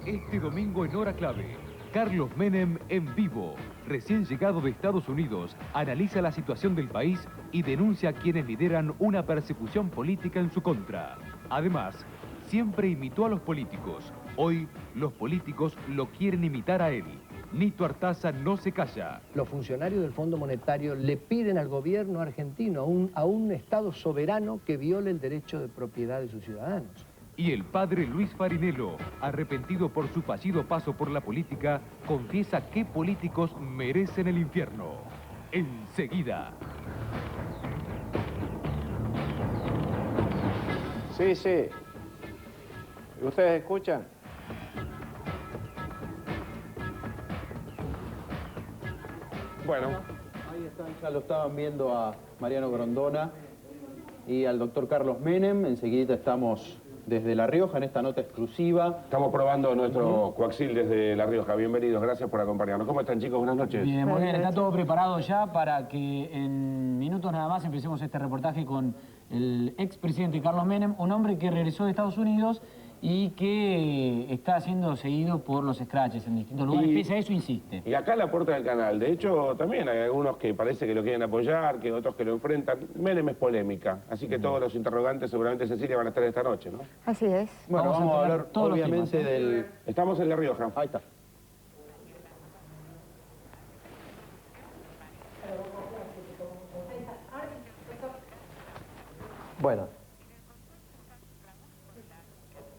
Este domingo en hora clave, Carlos Menem en vivo, recién llegado de Estados Unidos, analiza la situación del país y denuncia a quienes lideran una persecución política en su contra. Además, siempre imitó a los políticos. Hoy, los políticos lo quieren imitar a él. Nito Artaza no se calla. Los funcionarios del Fondo Monetario le piden al gobierno argentino, a un Estado soberano, que viole el derecho de propiedad de sus ciudadanos. Y el padre Luis Farinello, arrepentido por su fallido paso por la política, confiesa qué políticos merecen el infierno. Enseguida. Sí, sí. ¿Ustedes escuchan? Bueno. Ahí están, ya lo estaban viendo a Mariano Grondona y al doctor Carlos Menem. Enseguida estamos desde La Rioja en esta nota exclusiva. Estamos probando nuestro coaxil desde La Rioja. Bienvenidos, gracias por acompañarnos. ¿Cómo están, chicos? Buenas noches. Bien, muy bien. Está todo preparado ya para que en minutos nada más empecemos este reportaje con el expresidente Carlos Menem, un hombre que regresó de Estados Unidos y que está siendo seguido por los scratches en distintos lugares. Pese a eso, insiste. Y acá a la puerta del canal, de hecho, también hay algunos que parece que lo quieren apoyar, que otros que lo enfrentan. Menem es polémica, así que todos los interrogantes, seguramente, Cecilia, van a estar esta noche, ¿no? Así es. Bueno, vamos a hablar obviamente del... Estamos en La Rioja. Ahí está. Bueno.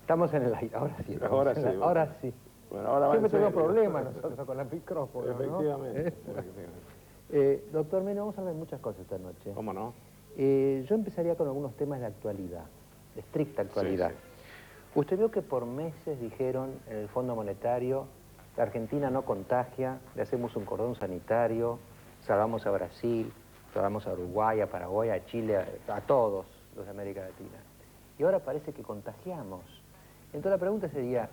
Estamos en el aire, ahora sí. Ahora sí. Ahora sí. Bueno, ahora siempre tenemos serio. problemas nosotros con el micrófono, Efectivamente. ¿no? Doctor Menem, vamos a hablar de muchas cosas esta noche. ¿Cómo no? Yo empezaría con algunos temas de actualidad, de estricta actualidad. Sí, sí. Usted vio que por meses dijeron en el Fondo Monetario, la Argentina no contagia, le hacemos un cordón sanitario, salvamos a Brasil, salvamos a Uruguay, a Paraguay, a Chile, a todos los de América Latina. Y ahora parece que contagiamos. Entonces la pregunta sería,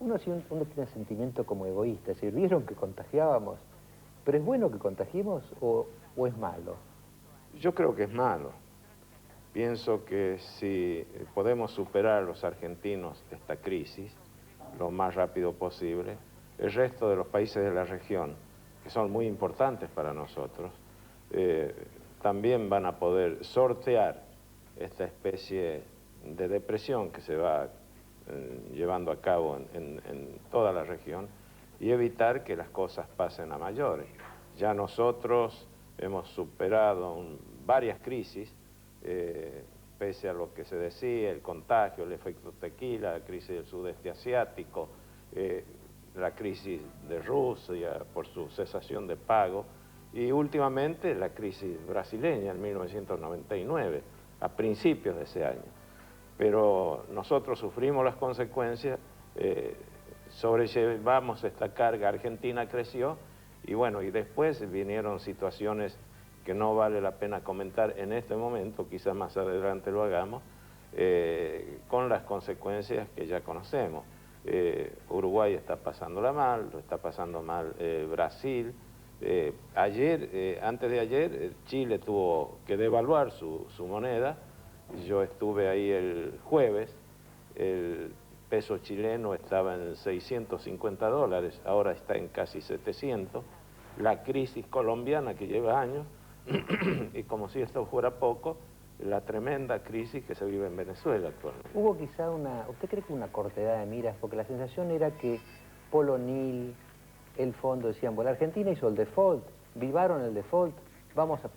uno tiene sentimiento como egoísta, es decir, ¿vieron que contagiábamos? ¿Pero es bueno que contagiemos o es malo? Yo creo que es malo. Pienso que si podemos superar los argentinos esta crisis lo más rápido posible, el resto de los países de la región, que son muy importantes para nosotros, también van a poder sortear esta especie de depresión que se va llevando a cabo en toda la región y evitar que las cosas pasen a mayores. Ya nosotros hemos superado varias crisis, pese a lo que se decía, el contagio, el efecto tequila, la crisis del sudeste asiático, la crisis de Rusia por su cesación de pago y últimamente la crisis brasileña en 1999, a principios de ese año. Pero nosotros sufrimos las consecuencias, sobrellevamos esta carga, Argentina creció y bueno, y después vinieron situaciones que no vale la pena comentar en este momento, quizás más adelante lo hagamos, con las consecuencias que ya conocemos. Uruguay está pasándola mal, lo está pasando mal Brasil. Antes de ayer, Chile tuvo que devaluar su moneda. Yo estuve ahí el jueves, el peso chileno estaba en $650, ahora está en casi 700. La crisis colombiana que lleva años, y como si esto fuera poco, la tremenda crisis que se vive en Venezuela actualmente. Hubo quizá ¿usted cree que una cortedad de miras? Porque la sensación era que Polo Nil, el fondo decían, bueno, la Argentina hizo el default, vivaron el default, vamos a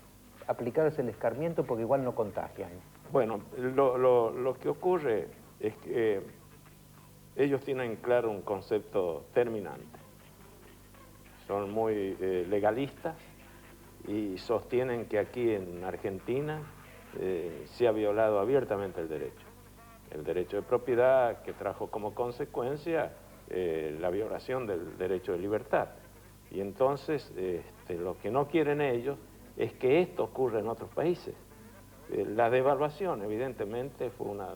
aplicarles el escarmiento porque igual no contagian. Bueno, lo que ocurre es que ellos tienen claro un concepto terminante. Son muy legalistas y sostienen que aquí en Argentina se ha violado abiertamente el derecho de propiedad, que trajo como consecuencia la violación del derecho de libertad. Y entonces lo que no quieren ellos es que esto ocurra en otros países. La devaluación evidentemente fue una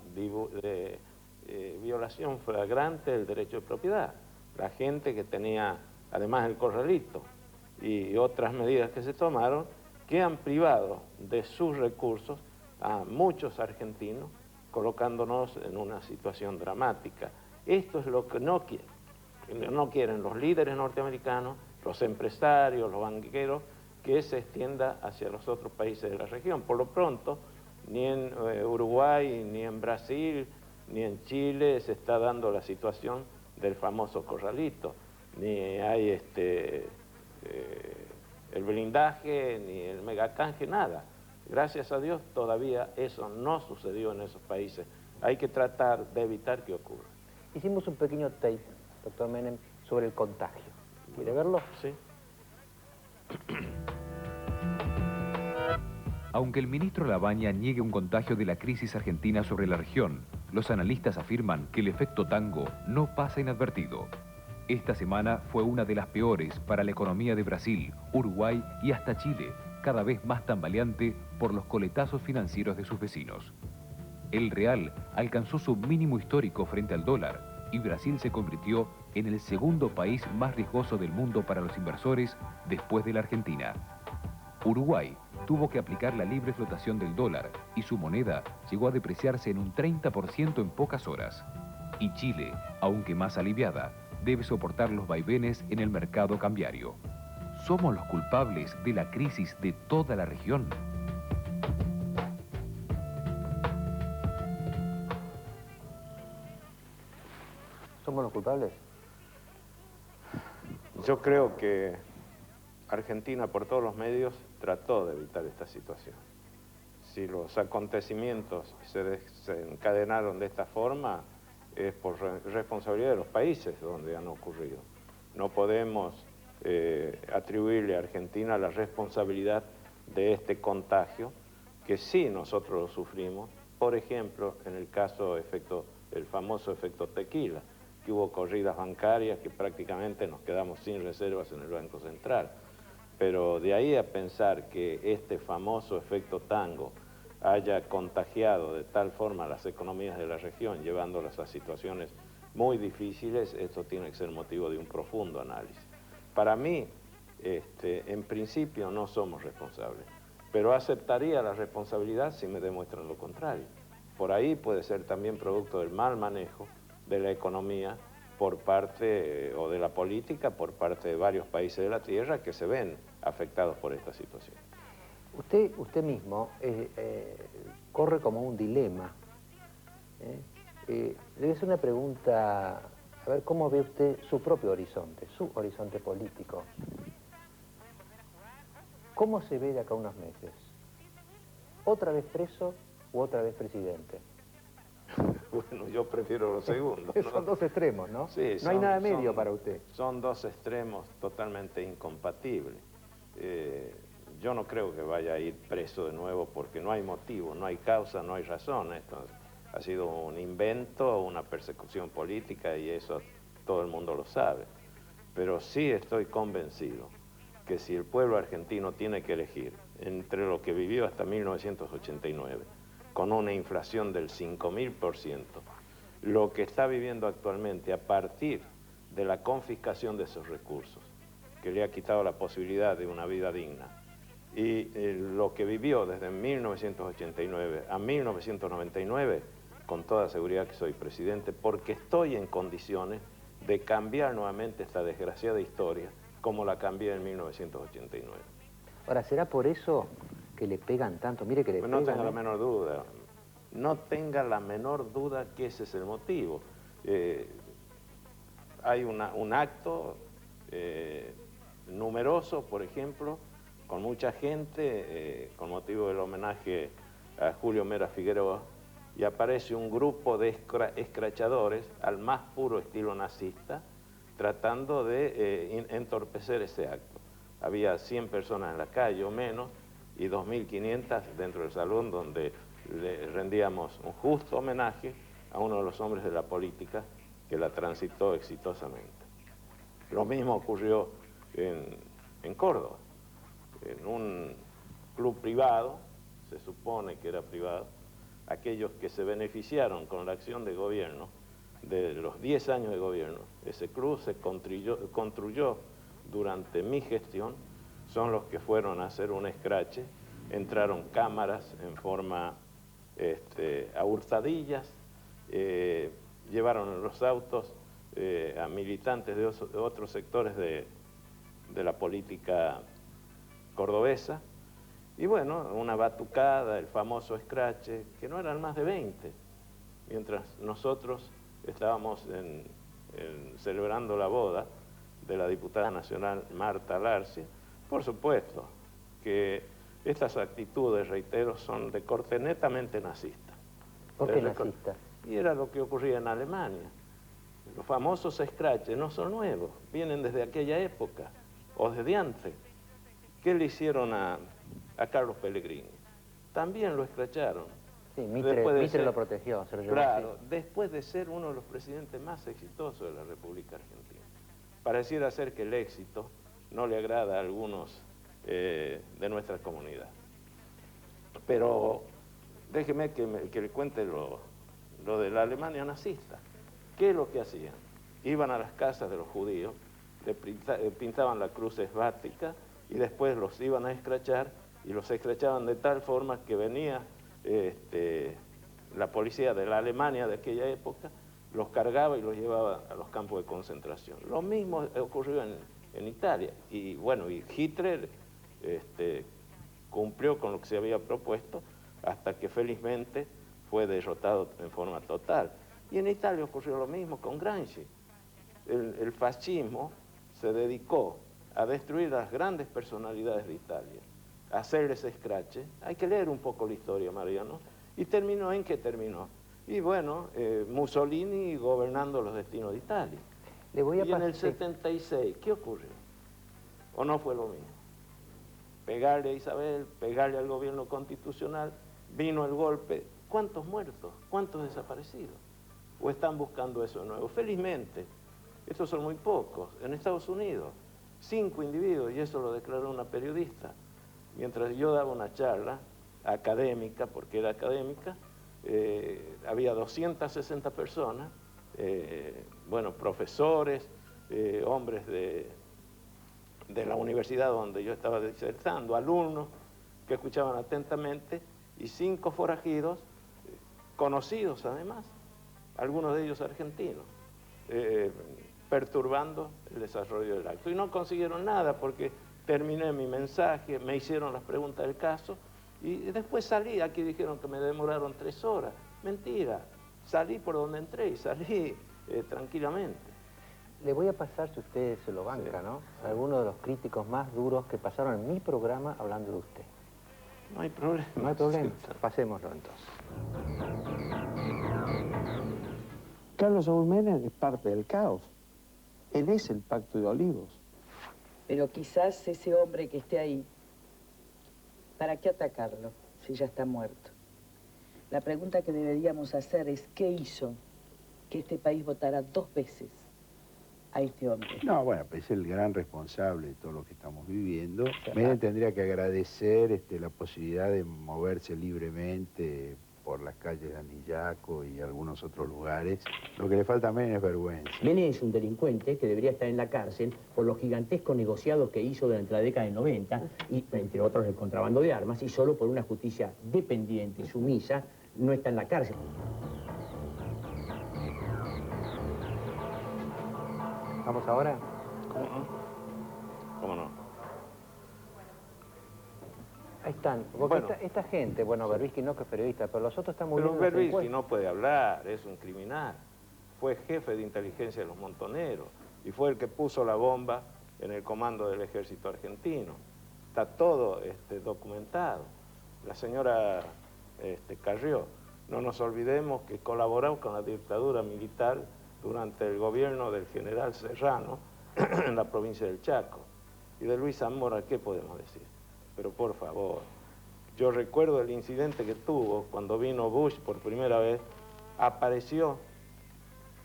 violación flagrante del derecho de propiedad. La gente que tenía además el corralito y otras medidas que se tomaron, que han privado de sus recursos a muchos argentinos, colocándonos en una situación dramática. Esto es lo que no quieren. no quieren los líderes norteamericanos, los empresarios, los banqueros, que se extienda hacia los otros países de la región. Por lo pronto, ni en Uruguay, ni en Brasil, ni en Chile se está dando la situación del famoso corralito, ni hay el blindaje, ni el megacanje, nada. Gracias a Dios todavía eso no sucedió en esos países. Hay que tratar de evitar que ocurra. Hicimos un pequeño tape, doctor Menem, sobre el contagio. ¿Quiere verlo? Sí. Aunque el ministro Labaña niegue un contagio de la crisis argentina sobre la región, los analistas afirman que el efecto tango no pasa inadvertido. Esta semana fue una de las peores para la economía de Brasil, Uruguay y hasta Chile, cada vez más tambaleante por los coletazos financieros de sus vecinos. El real alcanzó su mínimo histórico frente al dólar y Brasil se convirtió en el segundo país más riesgoso del mundo para los inversores después de la Argentina. Uruguay tuvo que aplicar la libre flotación del dólar y su moneda llegó a depreciarse en un 30% en pocas horas. Y Chile, aunque más aliviada, debe soportar los vaivenes en el mercado cambiario. ¿Somos los culpables de la crisis de toda la región? ¿Somos los culpables? Yo creo que Argentina, por todos los medios, trató de evitar esta situación. Si los acontecimientos se desencadenaron de esta forma, es por responsabilidad de los países donde han ocurrido. No podemos atribuirle a Argentina la responsabilidad de este contagio, que sí nosotros lo sufrimos, por ejemplo, en el caso el famoso efecto tequila, que hubo corridas bancarias que prácticamente nos quedamos sin reservas en el Banco Central. Pero de ahí a pensar que este famoso efecto tango haya contagiado de tal forma las economías de la región, llevándolas a situaciones muy difíciles, esto tiene que ser motivo de un profundo análisis. Para mí, en principio no somos responsables, pero aceptaría la responsabilidad si me demuestran lo contrario. Por ahí puede ser también producto del mal manejo de la economía por parte, o de la política, por parte de varios países de la Tierra que se ven afectados por esta situación. Usted mismo corre como un dilema. Le voy a hacer una pregunta, a ver cómo ve usted su propio horizonte, su horizonte político. ¿Cómo se ve de acá a unos meses? ¿Otra vez preso u otra vez presidente? Bueno, yo prefiero lo segundo, ¿no? Son dos extremos, ¿no? Sí, no hay nada medio para usted. Son dos extremos totalmente incompatibles. Yo no creo que vaya a ir preso de nuevo porque no hay motivo, no hay causa, no hay razón. Esto ha sido un invento, una persecución política y eso todo el mundo lo sabe. Pero sí estoy convencido que si el pueblo argentino tiene que elegir entre lo que vivió hasta 1989, con una inflación del 5000%, lo que está viviendo actualmente a partir de la confiscación de esos recursos, que le ha quitado la posibilidad de una vida digna, y lo que vivió desde 1989 a 1999, con toda seguridad que soy presidente, porque estoy en condiciones de cambiar nuevamente esta desgraciada historia como la cambié en 1989. Ahora, ¿será por eso que le pegan tanto? Mire que le pegan. No tenga la menor duda. No tenga la menor duda que ese es el motivo. Hay un acto numeroso, por ejemplo, con mucha gente, con motivo del homenaje a Julio Mera Figueroa, y aparece un grupo de escrachadores al más puro estilo nazista, tratando de entorpecer ese acto. Había 100 personas en la calle o menos, y 2500 dentro del salón donde le rendíamos un justo homenaje a uno de los hombres de la política que la transitó exitosamente. Lo mismo ocurrió en Córdoba, en un club privado, se supone que era privado, aquellos que se beneficiaron con la acción de gobierno, de los 10 años de gobierno, ese club se construyó durante mi gestión, son los que fueron a hacer un escrache, entraron cámaras en forma a hurtadillas, llevaron en los autos a militantes de otros sectores de la política cordobesa. Y bueno, una batucada, el famoso escrache, que no eran más de 20, mientras nosotros estábamos celebrando la boda de la diputada nacional Marta Larcia. Por supuesto que estas actitudes, reitero, son de corte netamente nazista. ¿Por qué nazista? Y era lo que ocurría en Alemania. Los famosos escraches no son nuevos, vienen desde aquella época, o desde antes. ¿Qué le hicieron a Carlos Pellegrini? También lo escracharon. Sí, Mitre lo protegió, se lo llevó. Claro, después de ser uno de los presidentes más exitosos de la República Argentina. Pareciera ser que el éxito no le agrada a algunos de nuestra comunidad. Pero déjeme que le cuente lo de la Alemania nazista. ¿Qué es lo que hacían? Iban a las casas de los judíos, le pintaban la cruz esvástica y después los iban a escrachar, y los escrachaban de tal forma que venía la policía de la Alemania de aquella época, los cargaba y los llevaba a los campos de concentración. Lo mismo ocurrió en Italia, y bueno, y Hitler cumplió con lo que se había propuesto hasta que felizmente fue derrotado en forma total. Y en Italia ocurrió lo mismo con Gramsci. El fascismo se dedicó a destruir a las grandes personalidades de Italia, a hacerles escrache. Hay que leer un poco la historia, Mariano. ¿Y terminó en qué terminó? Y bueno, Mussolini gobernando los destinos de Italia. Y en el 76, ¿qué ocurrió? ¿O no fue lo mismo? Pegarle a Isabel, pegarle al gobierno constitucional, vino el golpe. ¿Cuántos muertos? ¿Cuántos desaparecidos? ¿O están buscando eso de nuevo? Felizmente, estos son muy pocos. En Estados Unidos, 5 individuos, y eso lo declaró una periodista. Mientras yo daba una charla académica, porque era académica, había 260 personas, bueno, profesores, hombres de la universidad donde yo estaba disertando, alumnos que escuchaban atentamente, y 5 forajidos, conocidos además, algunos de ellos argentinos, perturbando el desarrollo del acto. Y no consiguieron nada porque terminé mi mensaje, me hicieron las preguntas del caso y después salí. Aquí dijeron que me demoraron 3 horas. Mentira, salí por donde entré y salí tranquilamente. Le voy a pasar, si usted se lo banca, sí, ¿no? Algunos de los críticos más duros que pasaron en mi programa hablando de usted. No hay problema. No hay problema. Sí. Pasémoslo entonces. Carlos Saúl Menem es parte del caos. Él es el Pacto de Olivos. Pero quizás ese hombre que esté ahí, ¿para qué atacarlo si ya está muerto? La pregunta que deberíamos hacer es, ¿qué hizo que este país votara 2 veces a este hombre? No, bueno, pues es el gran responsable de todo lo que estamos viviendo. Menem tendría que agradecer la posibilidad de moverse libremente por las calles de Anillaco y algunos otros lugares. Lo que le falta a Menem es vergüenza. Menem es un delincuente que debería estar en la cárcel por los gigantescos negociados que hizo durante la década del 90, y entre otros el contrabando de armas, y solo por una justicia dependiente y sumisa no está en la cárcel. ¿Vamos ahora? ¿Cómo no? ¿Cómo no? Ahí están. Porque bueno, esta gente, bueno, Berbisky no que es periodista, pero los otros están muy bien. Pero Berbisky no puede hablar, es un criminal. Fue jefe de inteligencia de los montoneros y fue el que puso la bomba en el comando del ejército argentino. Está todo documentado. La señora Carrió, no nos olvidemos que colaboró con la dictadura militar durante el gobierno del general Serrano en la provincia del Chaco. Y de Luis Zamora, ¿qué podemos decir? Pero por favor, yo recuerdo el incidente que tuvo cuando vino Bush por primera vez, apareció,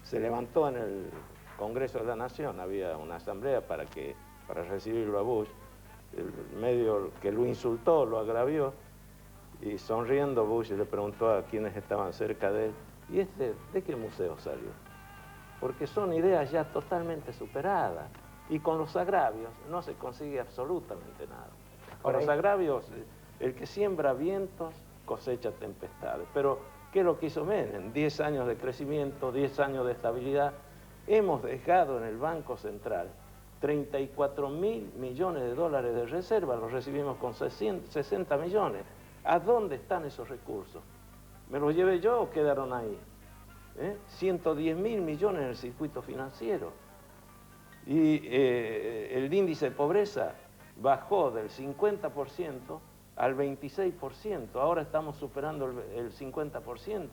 se levantó en el Congreso de la Nación, había una asamblea para recibirlo a Bush, el medio que lo insultó, lo agravió, y sonriendo Bush le preguntó a quienes estaban cerca de él, ¿y de qué museo salió? Porque son ideas ya totalmente superadas, y con los agravios no se consigue absolutamente nada. Con los agravios, el que siembra vientos cosecha tempestades. Pero, ¿qué es lo que hizo Menem? 10 años de crecimiento, 10 años de estabilidad, hemos dejado en el Banco Central 34.000 millones de dólares de reserva, los recibimos con 60 millones. ¿A dónde están esos recursos? ¿Me los llevé yo o quedaron ahí? 110.000 millones en el circuito financiero. Y el índice de pobreza bajó del 50% al 26%. Ahora estamos superando el 50%.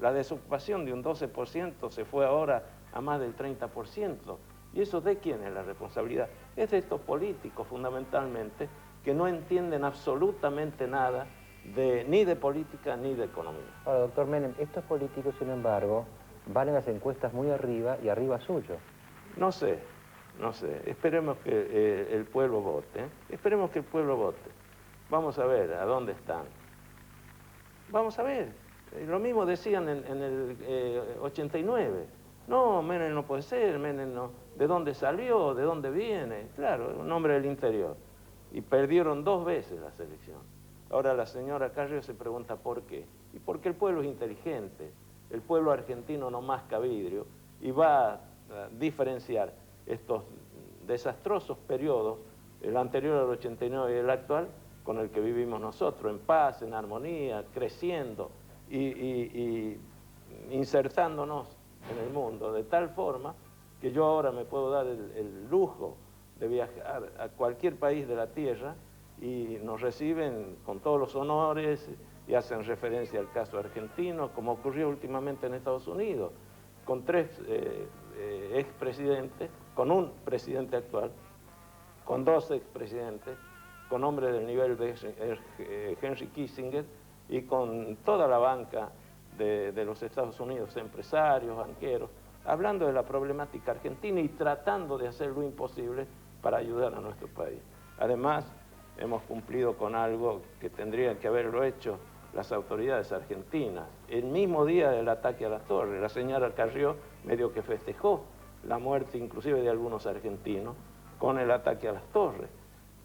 La desocupación de un 12% se fue ahora a más del 30%. ¿Y eso de quién es la responsabilidad? Es de estos políticos, fundamentalmente, que no entienden absolutamente nada ni de política ni de economía. Ahora, doctor Menem, estos políticos, sin embargo, van en las encuestas muy arriba y arriba suyo. No sé. Esperemos que el pueblo vote. Esperemos que el pueblo vote. Vamos a ver a dónde están. Vamos a ver. Lo mismo decían en el 89. No, Menem no puede ser, Menem no. ¿De dónde salió? ¿De dónde viene? Claro, un hombre del interior. Y perdieron 2 veces las elecciones. Ahora la señora Carrió se pregunta por qué. Y porque el pueblo es inteligente. El pueblo argentino no masca vidrio y va a diferenciar estos desastrosos periodos, el anterior al 89 y el actual, con el que vivimos nosotros, en paz, en armonía, creciendo y insertándonos en el mundo, de tal forma que yo ahora me puedo dar el lujo de viajar a cualquier país de la tierra y nos reciben con todos los honores y hacen referencia al caso argentino, como ocurrió últimamente en Estados Unidos, con 3 expresidentes, con un presidente actual, con 2 expresidentes, con hombres del nivel de Henry Kissinger y con toda la banca de los Estados Unidos, empresarios, banqueros, hablando de la problemática argentina y tratando de hacer lo imposible para ayudar a nuestro país. Además, hemos cumplido con algo que tendrían que haberlo hecho las autoridades argentinas. El mismo día del ataque a las torres, la señora Carrió medio que festejó la muerte inclusive de algunos argentinos con el ataque a las torres.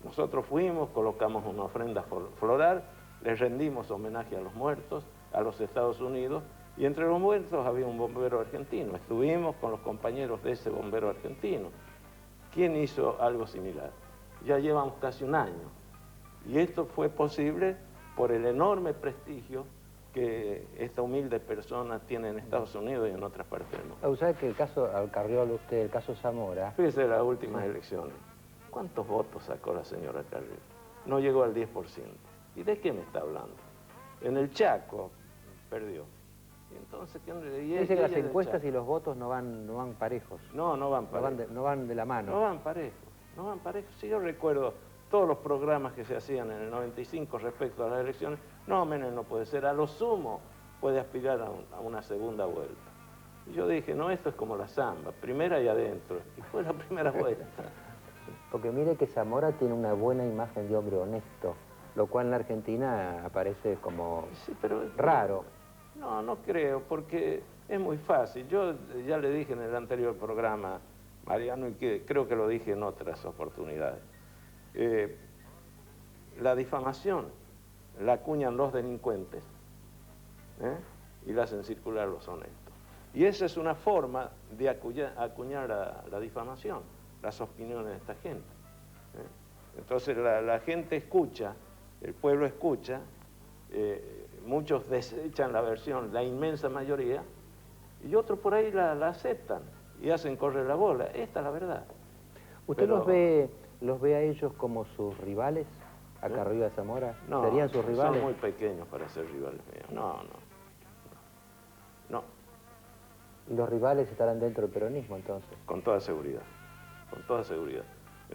Nosotros fuimos, colocamos una ofrenda floral, les rendimos homenaje a los muertos, a los Estados Unidos, y entre los muertos había un bombero argentino. Estuvimos con los compañeros de ese bombero argentino. ¿Quién hizo algo similar? Ya llevamos casi un año. Y esto fue posible por el enorme prestigio que esta humilde persona tiene en Estados Unidos y en otras partes del mundo. ¿Sabe que el caso Carrió, usted, el caso Zamora? Fíjese las últimas elecciones. ¿Cuántos votos sacó la señora Carrió? No llegó al 10%. ¿Y de qué me está hablando? En el Chaco perdió. Y entonces, dice que las encuestas y los votos no van parejos. No van parejos. No van de la mano. No van parejos. Si yo recuerdo todos los programas que se hacían en el 95 respecto a las elecciones, no, Menem no puede ser, a lo sumo puede aspirar a una segunda vuelta. Y yo dije, no, esto es como la samba, primera y adentro. Y fue la primera vuelta. Porque mire que Zamora tiene una buena imagen de hombre honesto, lo cual en la Argentina aparece como raro. No creo, porque es muy fácil. Yo ya le dije en el anterior programa, Mariano, y que creo que lo dije en otras oportunidades. La difamación la acuñan los delincuentes y la hacen circular los honestos. Y esa es una forma de acuñar la difamación, las opiniones de esta gente. Entonces la gente escucha, el pueblo escucha, muchos desechan la versión, la inmensa mayoría, y otros por ahí la aceptan y hacen correr la bola. Esta es la verdad. ¿Usted los ve a ellos como sus rivales, a Carrió y a Zamora? No, ¿serían sus rivales? Son muy pequeños para ser rivales míos. No. ¿Y los rivales estarán dentro del peronismo entonces? Con toda seguridad, con toda seguridad.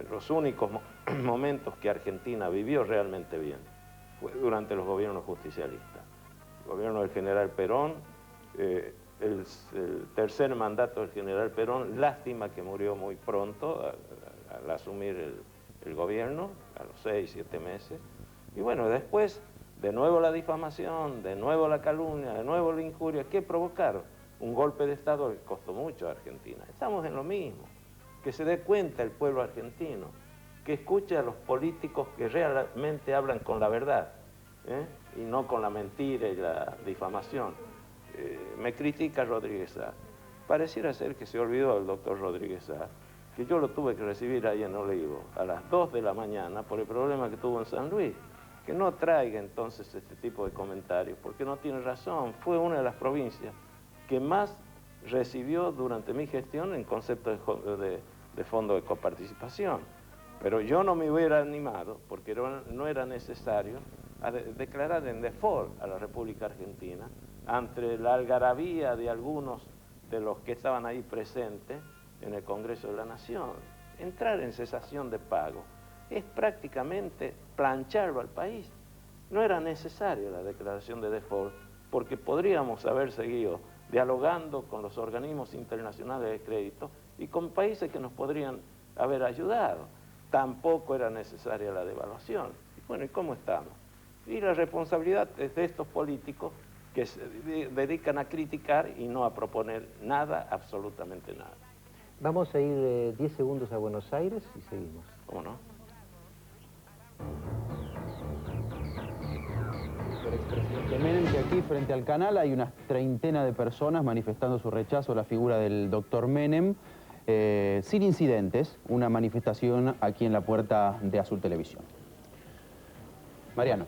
Los únicos momentos que Argentina vivió realmente bien fue durante los gobiernos justicialistas. El gobierno del general Perón, el tercer mandato del general Perón, lástima que murió muy pronto al asumir el gobierno, a los 6, 7 meses. Y bueno, después, de nuevo la difamación, de nuevo la calumnia, de nuevo la injuria. ¿Qué provocaron? Un golpe de Estado que costó mucho a Argentina. Estamos en lo mismo. Que se dé cuenta el pueblo argentino, que escuche a los políticos que realmente hablan con la verdad, y no con la mentira y la difamación. Me critica Rodríguez Sá. pareciera ser que se olvidó el doctor Rodríguez Sá, que yo lo tuve que recibir ahí en Olivo a las 2 de la mañana por el problema que tuvo en San Luis. Que no traiga entonces este tipo de comentarios, porque no tiene razón. Fue una de las provincias que más recibió durante mi gestión en concepto de fondo de coparticipación. Pero yo no me hubiera animado, porque no era necesario, a declarar en default a la República Argentina ante la algarabía de algunos de los que estaban ahí presentes en el Congreso de la Nación. Entrar en cesación de pago es prácticamente plancharlo al país. No era necesaria la declaración de default, porque podríamos haber seguido dialogando con los organismos internacionales de crédito y con países que nos podrían haber ayudado. Tampoco era necesaria la devaluación. Bueno, ¿y cómo estamos? Y la responsabilidad es de estos políticos que se dedican a criticar y no a proponer nada, absolutamente nada. Vamos a ir 10 segundos a Buenos Aires y seguimos. ¿Cómo no? El expresidente Menem, que aquí frente al canal hay unas treintena de personas manifestando su rechazo a la figura del doctor Menem, sin incidentes, una manifestación aquí en la puerta de Azul Televisión. Mariano.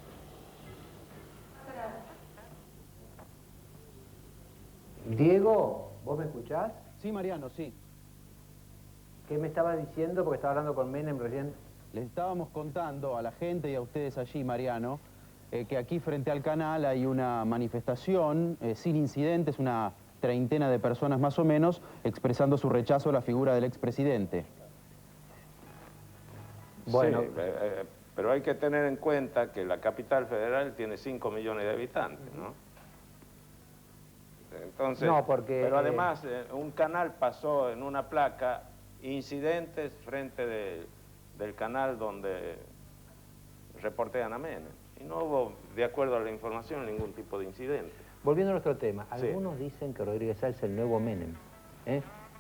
Diego, ¿vos me escuchás? Sí, Mariano, sí. ¿Qué me estabas diciendo? Porque estaba hablando con Menem recién. Les estábamos contando a la gente y a ustedes allí, Mariano, que aquí frente al canal hay una manifestación sin incidentes, una treintena de personas más o menos, expresando su rechazo a la figura del expresidente. Bueno, sí, pero hay que tener en cuenta que la capital federal tiene 5 millones de habitantes, ¿no? Entonces, no, porque, pero además un canal pasó en una placa incidentes frente del canal donde reportean a Menem. Y no hubo, de acuerdo a la información, ningún tipo de incidente. Volviendo a nuestro tema, algunos dicen que Rodríguez Sá es el nuevo Menem.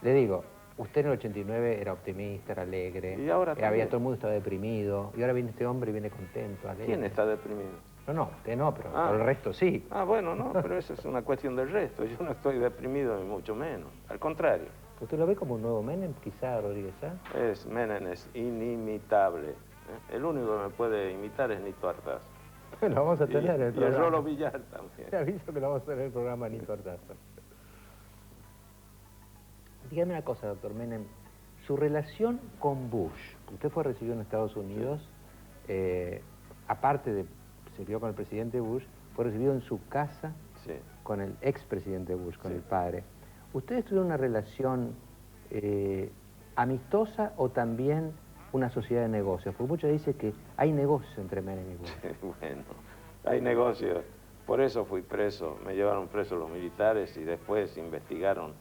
Le digo, usted en el 89 era optimista, era alegre, y ahora había todo el mundo estaba deprimido, y ahora viene este hombre y viene contento, alegre. ¿Quién está deprimido? No, usted no, pero el resto sí. Ah, bueno, no, pero eso es una cuestión del resto. Yo no estoy deprimido ni mucho menos, al contrario. ¿Usted lo ve como un nuevo Menem, quizá, Rodríguez Sá? Menem es inimitable. El único que me puede imitar es Nito Artaza. Lo vamos a tener en el programa. Y el Rolo Villar también. Te aviso que lo vamos a tener en el programa Nito Artaza. Dígame una cosa, doctor Menem. Su relación con Bush, usted fue recibido en Estados Unidos, aparte de se vio con el presidente Bush, fue recibido en su casa con el expresidente Bush, con el padre. ¿Ustedes tuvieron una relación amistosa o también una sociedad de negocios? Porque muchos dicen que hay negocios entre Menem y Bush. Bueno, hay negocios. Por eso fui preso. Me llevaron preso los militares y después investigaron,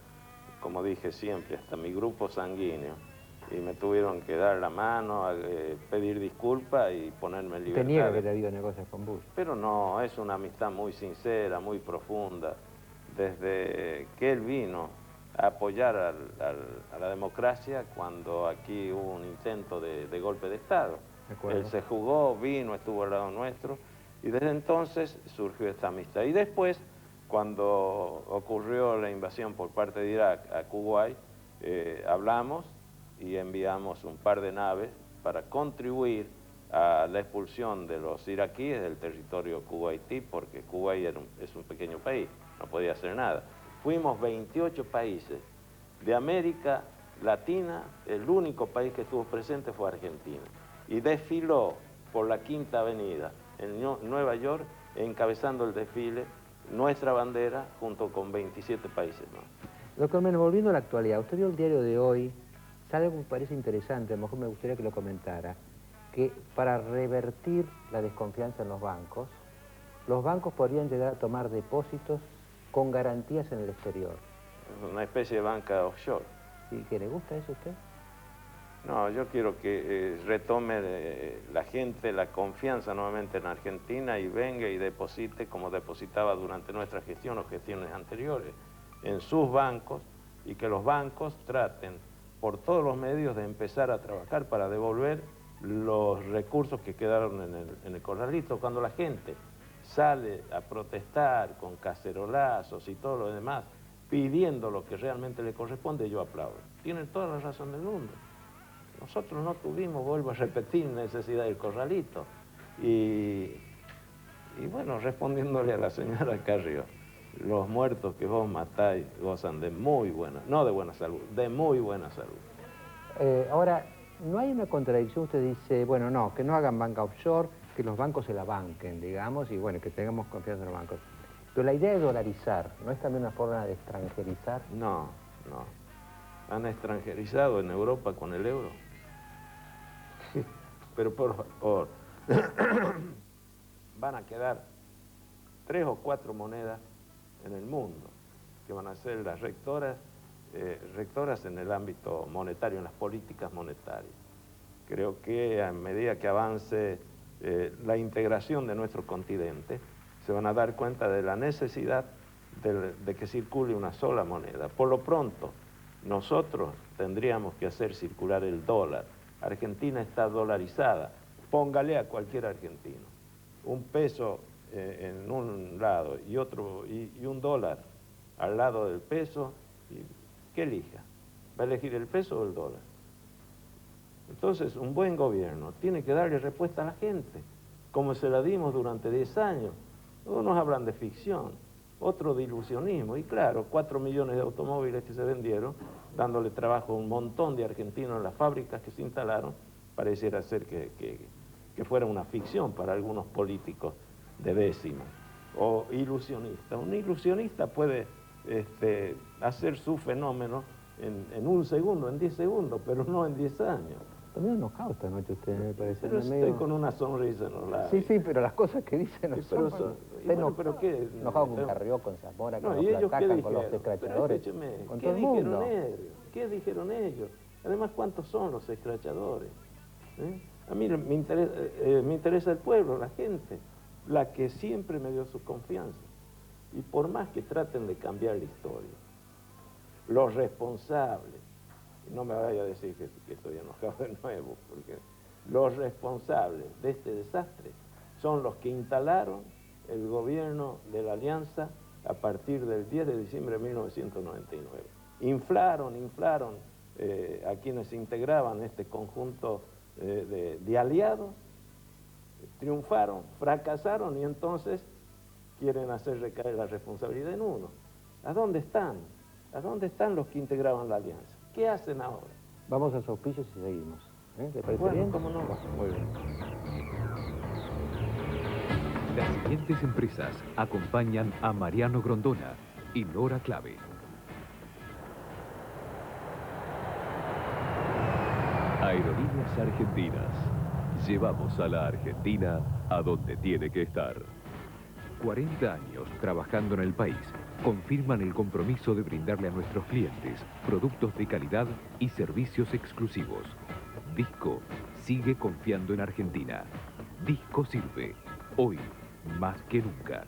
como dije siempre, hasta mi grupo sanguíneo. Y me tuvieron que dar la mano, pedir disculpas y ponerme en libertad. ¿Usted niega que haya habido negocios con Bush? Pero no, es una amistad muy sincera, muy profunda. Desde que él vino a apoyar a la democracia cuando aquí hubo un intento de golpe de Estado. Él se jugó, vino, estuvo al lado nuestro y desde entonces surgió esta amistad. Y después, cuando ocurrió la invasión por parte de Irak a Kuwait, hablamos y enviamos un par de naves para contribuir a la expulsión de los iraquíes del territorio kuwaití, porque Kuwait es un pequeño país, no podía hacer nada. Fuimos 28 países. De América Latina, el único país que estuvo presente fue Argentina. Y desfiló por la Quinta Avenida en Nueva York, encabezando el desfile, nuestra bandera, junto con 27 países más. Doctor Menem, volviendo a la actualidad, usted vio el diario de hoy, sale algo que me parece interesante, a lo mejor me gustaría que lo comentara, que para revertir la desconfianza en los bancos podrían llegar a tomar depósitos con garantías en el exterior. Una especie de banca offshore. ¿Y qué le gusta eso a usted? No, yo quiero que retome la gente la confianza nuevamente en Argentina y venga y deposite como depositaba durante nuestra gestión o gestiones anteriores en sus bancos y que los bancos traten por todos los medios de empezar a trabajar para devolver los recursos que quedaron en el corralito. Cuando la gente sale a protestar con cacerolazos y todo lo demás, pidiendo lo que realmente le corresponde, yo aplaudo. Tienen toda la razón del mundo. Nosotros no tuvimos, vuelvo a repetir, necesidad del corralito. Y bueno, respondiéndole a la señora Carrió, los muertos que vos matáis gozan de muy buena, no de buena salud, de muy buena salud. Ahora, no hay una contradicción, usted dice, bueno, no, que no hagan banca offshore, que los bancos se la banquen, digamos, y bueno, que tengamos confianza en los bancos. Pero la idea de dolarizar, ¿no es también una forma de extranjerizar? No, no. Han extranjerizado en Europa con el euro. Pero por favor, van a quedar 3 o 4 monedas en el mundo, que van a ser las rectoras en el ámbito monetario, en las políticas monetarias. Creo que a medida que avance la integración de nuestro continente, se van a dar cuenta de la necesidad de que circule una sola moneda. Por lo pronto, nosotros tendríamos que hacer circular el dólar. Argentina está dolarizada. Póngale a cualquier argentino un peso en un lado y otro y un dólar al lado del peso, ¿qué elija? ¿Va a elegir el peso o el dólar? Entonces, un buen gobierno tiene que darle respuesta a la gente, como se la dimos durante 10 años. Unos hablan de ficción, otros de ilusionismo, y claro, 4 millones de automóviles que se vendieron, dándole trabajo a un montón de argentinos en las fábricas que se instalaron, pareciera ser que fuera una ficción para algunos políticos de décima, o ilusionista. Un ilusionista puede hacer su fenómeno en un segundo, en 10 segundos, pero no en 10 años. Está medio enojado esta noche usted, me parece. Pero estoy con una sonrisa en los labios. Sí, sí, pero las cosas que dicen no son... ¿Pero qué? Enojado con Carrió, con Zamora, No, con ¿y los ellos qué atacan, con los dijeron? escrachadores, Pero escúcheme, con ¿qué todo el mundo. dijeron ellos? ¿Qué dijeron ellos? Además, ¿cuántos son los escrachadores? A mí me interesa el pueblo, la gente, la que siempre me dio su confianza. Y por más que traten de cambiar la historia, los responsables, no me vaya a decir que estoy enojado de nuevo, porque los responsables de este desastre son los que instalaron el gobierno de la Alianza a partir del 10 de diciembre de 1999. Inflaron a quienes integraban este conjunto de aliados, triunfaron, fracasaron y entonces quieren hacer recaer la responsabilidad en uno. ¿A dónde están? ¿A dónde están los que integraban la alianza? ¿Qué hacen ahora? Vamos a los auspicios y seguimos. ¿Le parece Bueno, bien? ¿cómo no? Muy bien. Las siguientes empresas acompañan a Mariano Grondona y Nora Clave. Aerolíneas Argentinas. Llevamos a la Argentina a donde tiene que estar. 40 años trabajando en el país confirman el compromiso de brindarle a nuestros clientes productos de calidad y servicios exclusivos. Disco sigue confiando en Argentina. Disco sirve, hoy más que nunca.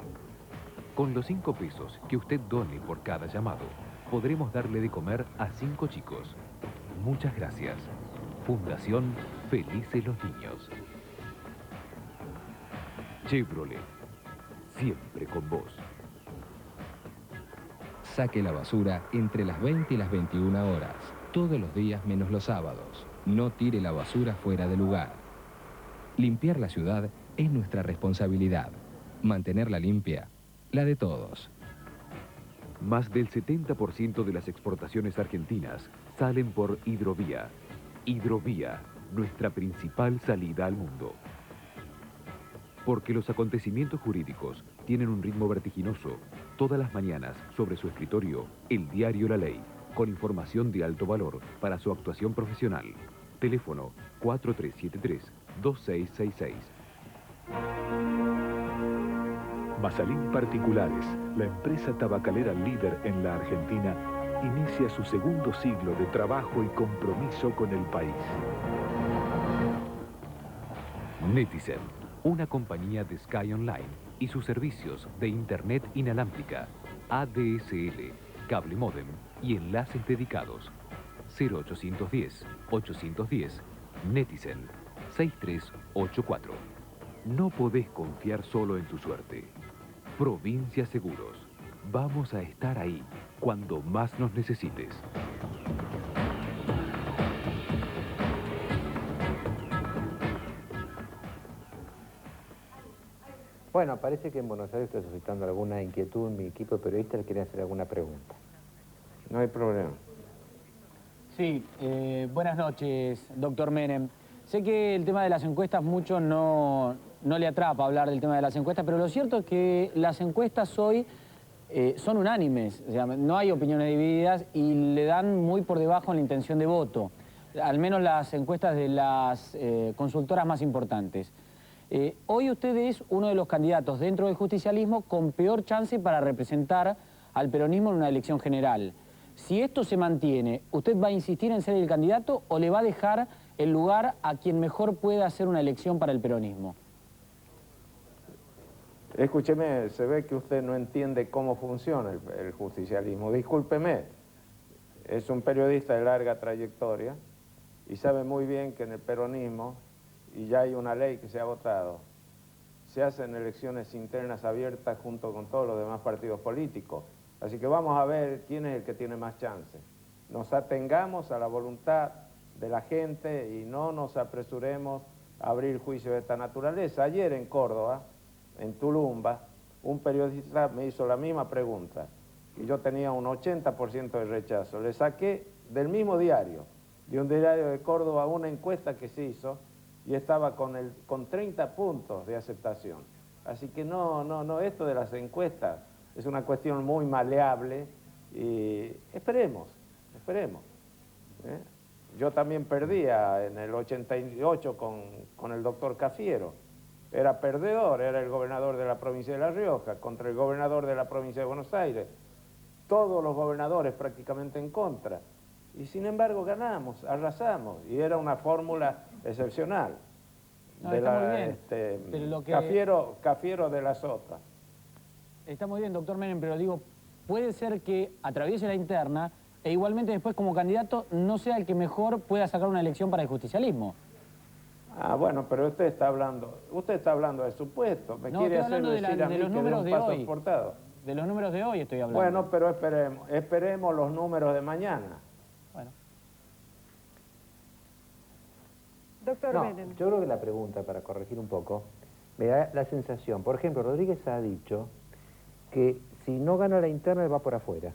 Con los 5 pesos que usted done por cada llamado, podremos darle de comer a 5 chicos. Muchas gracias. Fundación Felices los Niños. Chevrolet, siempre con vos. Saque la basura entre las 20 y las 21 horas, todos los días menos los sábados. No tire la basura fuera de lugar. Limpiar la ciudad es nuestra responsabilidad. Mantenerla limpia, la de todos. Más del 70% de las exportaciones argentinas salen por hidrovía. Hidrovía, nuestra principal salida al mundo. Porque los acontecimientos jurídicos tienen un ritmo vertiginoso, todas las mañanas sobre su escritorio, el diario La Ley, con información de alto valor para su actuación profesional. Teléfono 4373-2666. Mazalín Particulares, la empresa tabacalera líder en la Argentina, inicia su segundo siglo de trabajo y compromiso con el país. Netizen, una compañía de Sky Online y sus servicios de Internet inalámbrica, ADSL, cable módem y enlaces dedicados. 0810-810, Netizen, 6384. No podés confiar solo en tu suerte. Provincia Seguros, vamos a estar ahí cuando más nos necesites. Bueno, parece que en Buenos Aires está suscitando alguna inquietud. Mi equipo de periodistas le quiere hacer alguna pregunta. No hay problema. Sí, buenas noches, doctor Menem. Sé que el tema de las encuestas mucho no le atrapa hablar del tema de las encuestas, pero lo cierto es que las encuestas hoy son unánimes, o sea, no hay opiniones divididas y le dan muy por debajo en la intención de voto, al menos las encuestas de las consultoras más importantes. Hoy usted es uno de los candidatos dentro del justicialismo con peor chance para representar al peronismo en una elección general. Si esto se mantiene, ¿usted va a insistir en ser el candidato o le va a dejar el lugar a quien mejor pueda hacer una elección para el peronismo? Escúcheme, se ve que usted no entiende cómo funciona el justicialismo. Discúlpeme, es un periodista de larga trayectoria y sabe muy bien que en el peronismo, y ya hay una ley que se ha votado, se hacen elecciones internas abiertas junto con todos los demás partidos políticos. Así que vamos a ver quién es el que tiene más chance. Nos atengamos a la voluntad de la gente y no nos apresuremos a abrir juicios de esta naturaleza. Ayer en Córdoba, en Tulumba, un periodista me hizo la misma pregunta y yo tenía un 80% de rechazo. Le saqué del mismo diario, de un diario de Córdoba, una encuesta que se hizo y estaba con 30 puntos de aceptación. Así que no, esto de las encuestas es una cuestión muy maleable y esperemos. Yo también perdía en el 88 con el doctor Cafiero. Era perdedor, era el gobernador de la provincia de La Rioja contra el gobernador de la provincia de Buenos Aires. Todos los gobernadores prácticamente en contra. Y sin embargo ganamos, arrasamos, y era una fórmula excepcional. No, está muy bien. Pero lo que... Cafiero de la Sota. Está muy bien, doctor Menem, pero digo, puede ser que atraviese la interna e igualmente después como candidato no sea el que mejor pueda sacar una elección para el justicialismo. Ah, bueno, pero usted está hablando de supuesto. Me No, quiere estoy hacer hablando decir a mí los que números de de un paso hoy. exportado. De los números de hoy estoy hablando. Bueno, pero esperemos los números de mañana. Bueno. Doctor Menem. Yo creo que la pregunta, para corregir un poco, me da la sensación, por ejemplo, Rodríguez ha dicho que si no gana la interna va por afuera.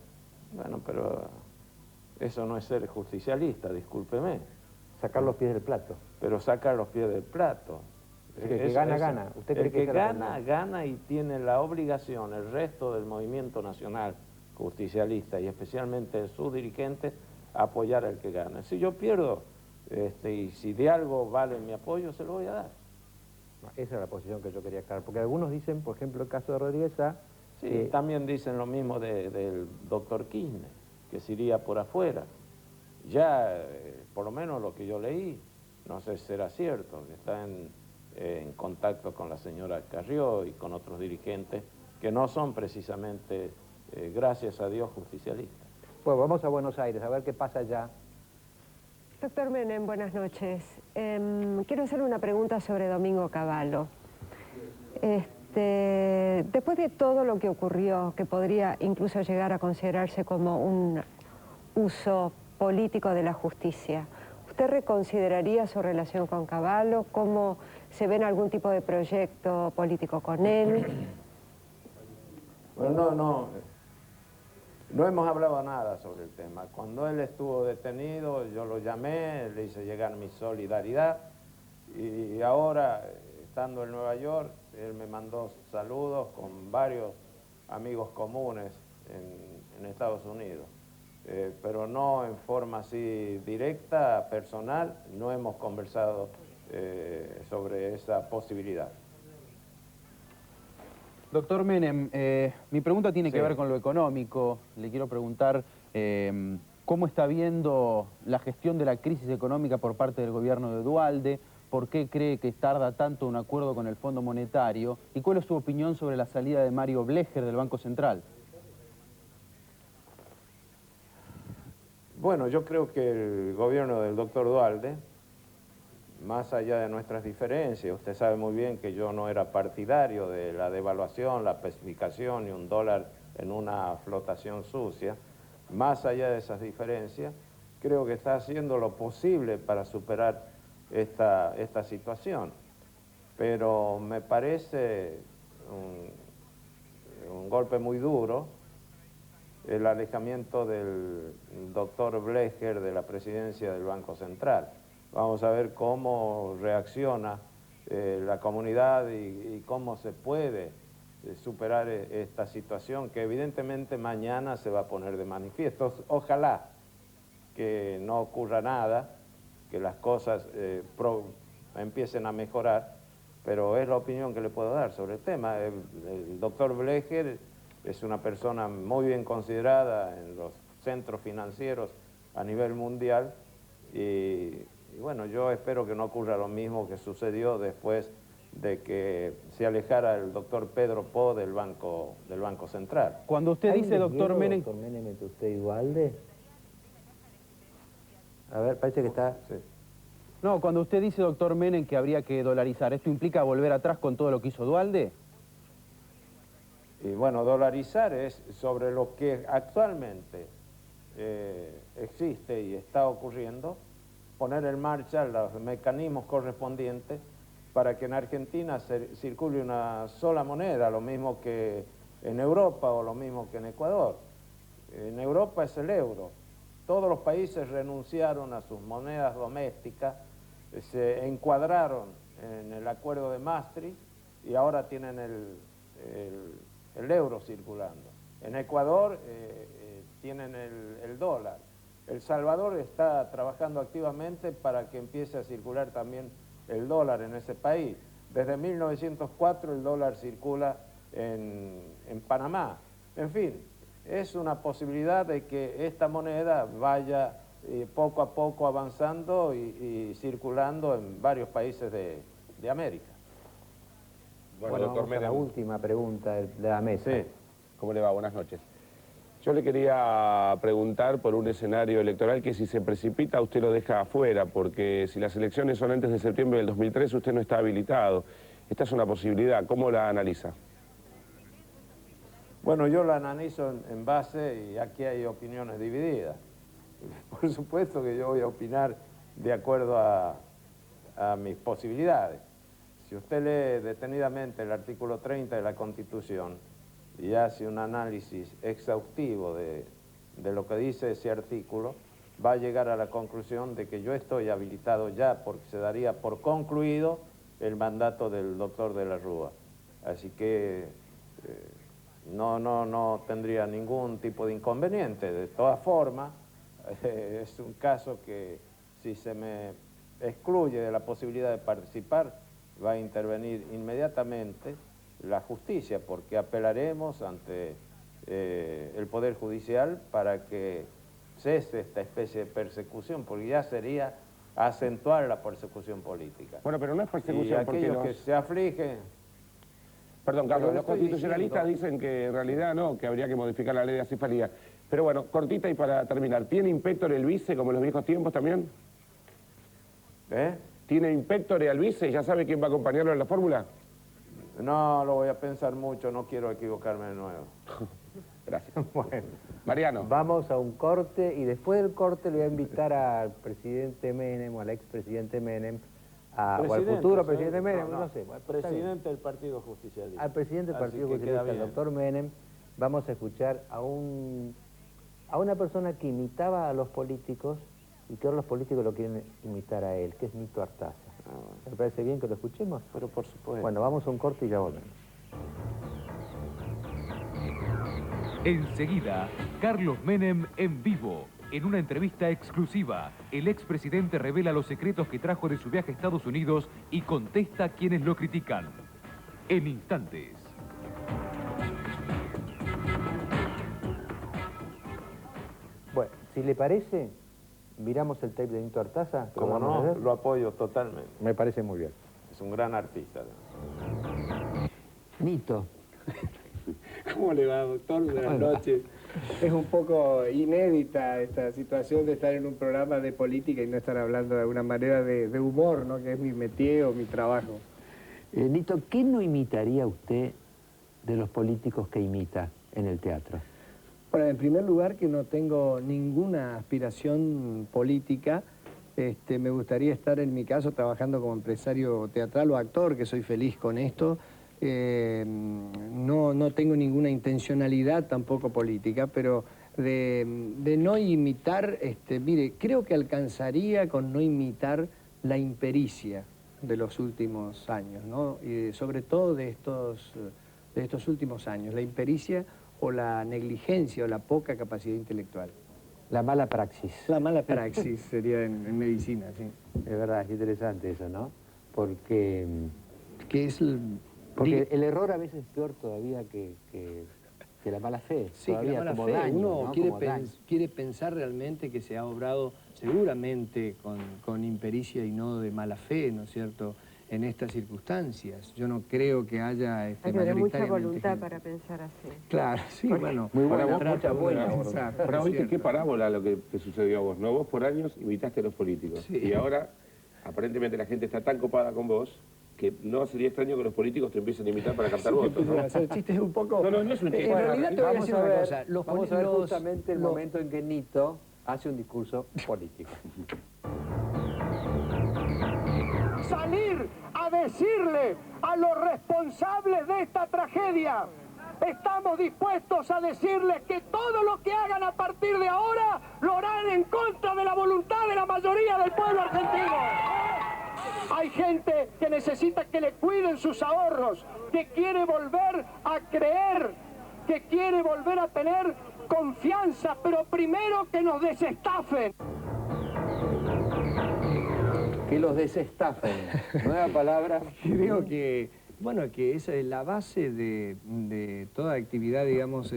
Bueno, pero eso no es ser justicialista, discúlpeme. Sacar los pies del plato. Pero sacar los pies del plato. El que gana, gana. ¿Usted cree que gana, gana y tiene la obligación, el resto del movimiento nacional justicialista y especialmente sus dirigentes, apoyar al que gana. Si yo pierdo, y si de algo vale mi apoyo, se lo voy a dar. Esa es la posición que yo quería aclarar, porque algunos dicen, por ejemplo, el caso de Rodríguez A. Sí, también dicen lo mismo del doctor Kirchner, que se iría por afuera. Ya, por lo menos lo que yo leí, no sé si será cierto, que está en contacto con la señora Carrió y con otros dirigentes que no son precisamente, gracias a Dios, justicialistas. Pues vamos a Buenos Aires, a ver qué pasa allá. Doctor Menem, buenas noches. Quiero hacerle una pregunta sobre Domingo Cavallo. Después de todo lo que ocurrió, que podría incluso llegar a considerarse como un uso político de la justicia, ¿usted reconsideraría su relación con Cavallo? ¿Cómo se ve en algún tipo de proyecto político con él? Bueno, no hemos hablado nada sobre el tema. Cuando él estuvo detenido, yo lo llamé, le hice llegar mi solidaridad y ahora, estando en Nueva York, él me mandó saludos con varios amigos comunes en Estados Unidos. Pero no en forma así directa, personal, no hemos conversado sobre esa posibilidad. Doctor Menem, mi pregunta tiene que ver con lo económico. Le quiero preguntar cómo está viendo la gestión de la crisis económica por parte del gobierno de Duhalde, por qué cree que tarda tanto un acuerdo con el Fondo Monetario y cuál es su opinión sobre la salida de Mario Blecher del Banco Central. Bueno, yo creo que el gobierno del doctor Duhalde, más allá de nuestras diferencias, usted sabe muy bien que yo no era partidario de la devaluación, la pacificación y un dólar en una flotación sucia. Más allá de esas diferencias, creo que está haciendo lo posible para superar esta situación. Pero me parece un golpe muy duro el alejamiento del doctor Blecher de la presidencia del Banco Central. Vamos a ver cómo reacciona la comunidad y cómo se puede superar esta situación que evidentemente mañana se va a poner de manifiesto. Ojalá que no ocurra nada, que las cosas empiecen a mejorar, pero es la opinión que le puedo dar sobre el tema. El doctor Blecher es una persona muy bien considerada en los centros financieros a nivel mundial y bueno, yo espero que no ocurra lo mismo que sucedió después de que se alejara el doctor Pedro Po del Banco Central. Cuando usted dice, doctor Menem... Doctor Menem, entre usted y Duhalde. A ver, parece que está... Sí. No, cuando usted dice, doctor Menem, que habría que dolarizar, ¿esto implica volver atrás con todo lo que hizo Duhalde? Y bueno, dolarizar es sobre lo que actualmente existe y está ocurriendo, poner en marcha los mecanismos correspondientes para que en Argentina circule una sola moneda, lo mismo que en Europa o lo mismo que en Ecuador. En Europa es el euro. Todos los países renunciaron a sus monedas domésticas, se encuadraron en el acuerdo de Maastricht y ahora tienen el euro circulando. En Ecuador tienen el dólar. El Salvador está trabajando activamente para que empiece a circular también el dólar en ese país. Desde 1904 el dólar circula en Panamá. En fin, es una posibilidad de que esta moneda vaya poco a poco avanzando y circulando en varios países de América. Bueno, vamos a la última pregunta de la mesa. Sí. ¿Cómo le va? Buenas noches. Yo le quería preguntar por un escenario electoral que si se precipita usted lo deja afuera, porque si las elecciones son antes de septiembre del 2003 usted no está habilitado. Esta es una posibilidad, ¿cómo la analiza? Bueno, yo la analizo en base, y aquí hay opiniones divididas. Por supuesto que yo voy a opinar de acuerdo a mis posibilidades. Si usted lee detenidamente el artículo 30 de la Constitución y hace un análisis exhaustivo de lo que dice ese artículo, va a llegar a la conclusión de que yo estoy habilitado ya porque se daría por concluido el mandato del doctor de la Rúa. Así que no tendría ningún tipo de inconveniente. De todas formas, es un caso que si se me excluye de la posibilidad de participar, va a intervenir inmediatamente la justicia, porque apelaremos ante el Poder Judicial para que cese esta especie de persecución, porque ya sería acentuar la persecución política. Bueno, pero no es persecución, y aquellos que se afligen... Perdón, Carlos, los constitucionalistas dicen que en realidad no, que habría que modificar la ley de acefalía. Pero bueno, cortita y para terminar, ¿tiene inspectore el vice como en los viejos tiempos también? ¿Tiene inspectore al vice? ¿Ya sabe quién va a acompañarlo en la fórmula? No, lo voy a pensar mucho, no quiero equivocarme de nuevo. Gracias. Bueno, Mariano. Vamos a un corte y después del corte le voy a invitar al presidente Menem o al expresidente Menem o al futuro presidente Menem, no sé. Presidente del Partido Justicialista. Al presidente del Partido Justicialista, el doctor Menem, vamos a escuchar a una persona que imitaba a los políticos y que ahora los políticos lo quieren imitar a él, que es Nito Artaza. ¿Me parece bien que lo escuchemos? Pero por supuesto. Bueno, vamos a un corte y ya volvemos. Enseguida, Carlos Menem en vivo. En una entrevista exclusiva, el expresidente revela los secretos que trajo de su viaje a Estados Unidos y contesta a quienes lo critican. En instantes. Bueno, si le parece, miramos el tape de Nito Artaza. Como no, lo apoyo totalmente. Me parece muy bien. Es un gran artista. Nito. ¿Cómo le va, doctor? Buenas noches. Es un poco inédita esta situación de estar en un programa de política y no estar hablando de alguna manera de humor, ¿no? Que es mi métier o mi trabajo. Nito, ¿qué no imitaría usted de los políticos que imita? en el teatro? Bueno, en primer lugar que no tengo ninguna aspiración política. Me gustaría estar, en mi caso, trabajando como empresario teatral o actor, que soy feliz con esto. No tengo ninguna intencionalidad tampoco política, pero de no imitar, mire, creo que alcanzaría con no imitar la impericia de los últimos años, ¿no? Y sobre todo de estos últimos años, la impericia o la negligencia o la poca capacidad intelectual. La mala praxis. La mala praxis sería en medicina, sí. Es verdad, es interesante eso, ¿no? Porque Porque el error a veces es peor todavía que la mala fe. Sí, que la mala fe. Daño, Uno ¿no? quiere pensar realmente que se ha obrado seguramente con impericia y no de mala fe, ¿no es cierto?, en estas circunstancias. Yo no creo que haya hay que tener mucha mayoritariamente voluntad gente. para pensar así. Claro, sí, bueno. Muy buena, trata buena. Ahora, ¿viste qué parábola lo que te sucedió a vos? ¿No? Vos por años imitaste a los políticos. Sí. Y ahora, aparentemente, la gente está tan copada con vos que no sería extraño que los políticos te empiecen a imitar para captar votos, ¿no? Hacer chistes un poco... No, no es un chiste. En realidad te voy a Vamos decir a una ver, cosa. vamos a ver justamente el momento en que Nito hace un discurso político. Salir a decirle a los responsables de esta tragedia, estamos dispuestos a decirles que todo lo que hagan a partir de ahora lo harán en contra de la voluntad de la mayoría del pueblo argentino. Hay gente que necesita que le cuiden sus ahorros, que quiere volver a creer, que quiere volver a tener confianza, pero primero que nos desestafen. Que los desestafen. Nueva palabra. Creo que, bueno, que esa es la base de toda actividad, digamos,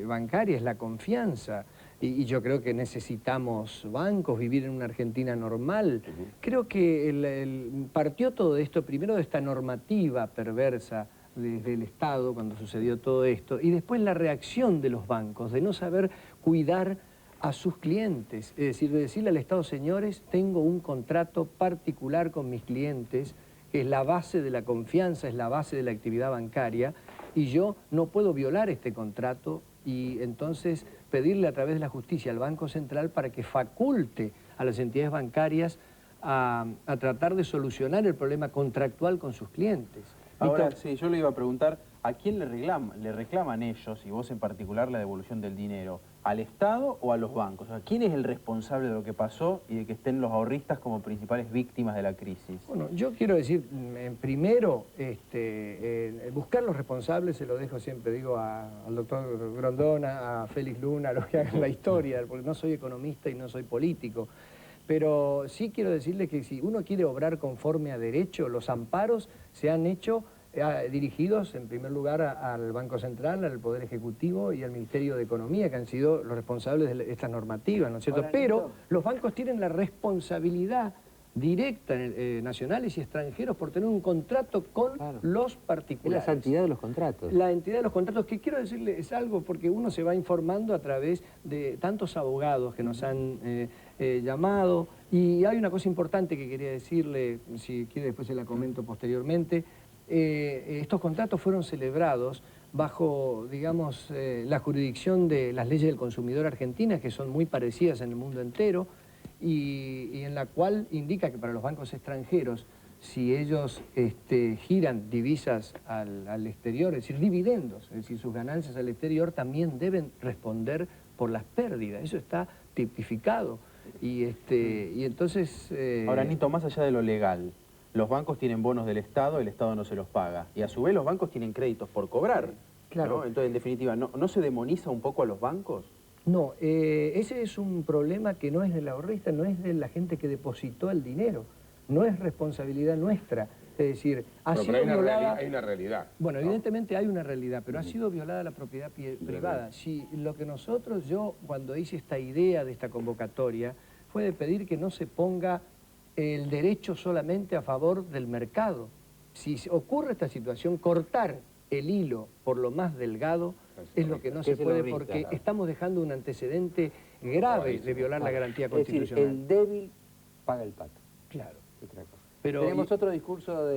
bancaria, es la confianza. Y yo creo que necesitamos bancos, vivir en una Argentina normal. Creo que partió todo esto, primero de esta normativa perversa desde el Estado cuando sucedió todo esto, y después la reacción de los bancos, de no saber cuidar a sus clientes, es decir, de decirle al Estado, señores, tengo un contrato particular con mis clientes, que es la base de la confianza, es la base de la actividad bancaria, y yo no puedo violar este contrato y entonces pedirle a través de la justicia al Banco Central para que faculte a las entidades bancarias a tratar de solucionar el problema contractual con sus clientes. Ahora, sí, yo le iba a preguntar, ¿a quién le reclaman ellos, y vos en particular, la devolución del dinero? ¿Al Estado o a los bancos? O sea, ¿quién es el responsable de lo que pasó y de que estén los ahorristas como principales víctimas de la crisis? Bueno, yo quiero decir, primero, buscar los responsables, se lo dejo siempre, digo, al doctor Grondona, a Félix Luna, a los que hagan la historia, porque no soy economista y no soy político. Pero sí quiero decirle que si uno quiere obrar conforme a derecho, los amparos se han hecho dirigidos en primer lugar al Banco Central, al Poder Ejecutivo y al Ministerio de Economía, que han sido los responsables de estas normativas, ¿no es cierto? Pero los bancos tienen la responsabilidad directa, nacionales y extranjeros, por tener un contrato con los particulares. Es la santidad de los contratos. La entidad de los contratos, que quiero decirle es algo porque uno se va informando a través de tantos abogados que nos han llamado, y hay una cosa importante que quería decirle, si quiere después se la comento posteriormente. Estos contratos fueron celebrados bajo, digamos, la jurisdicción de las leyes del consumidor argentinas, que son muy parecidas en el mundo entero, y en la cual indica que para los bancos extranjeros, si ellos giran divisas al exterior, es decir, dividendos, es decir, sus ganancias al exterior, también deben responder por las pérdidas. Eso está tipificado. Y entonces... Ahora, Nito, más allá de lo legal, los bancos tienen bonos del Estado, el Estado no se los paga. Y a su vez los bancos tienen créditos por cobrar. Claro. ¿No? Entonces, en definitiva, ¿no se demoniza un poco a los bancos? No, ese es un problema que no es del ahorrista, no es de la gente que depositó el dinero. No es responsabilidad nuestra. Es decir, ha sido violada... Hay una realidad. Bueno, evidentemente hay una realidad, pero ha sido violada la propiedad privada. Si lo que yo cuando hice esta idea de esta convocatoria, fue de pedir que no se ponga el derecho solamente a favor del mercado. Si ocurre esta situación, cortar el hilo por lo más delgado es lo que no se puede, porque estamos dejando un antecedente grave de violar la garantía constitucional. Es decir, el débil paga el pato. Claro. Pero tenemos otro discurso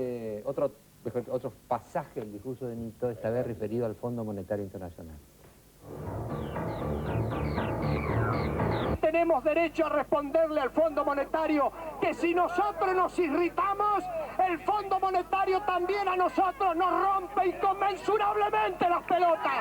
otro pasaje del discurso de Nito, esta vez referido al Fondo Monetario Internacional. Tenemos derecho a responderle al Fondo Monetario que si nosotros nos irritamos, el Fondo Monetario también a nosotros nos rompe inconmensurablemente las pelotas.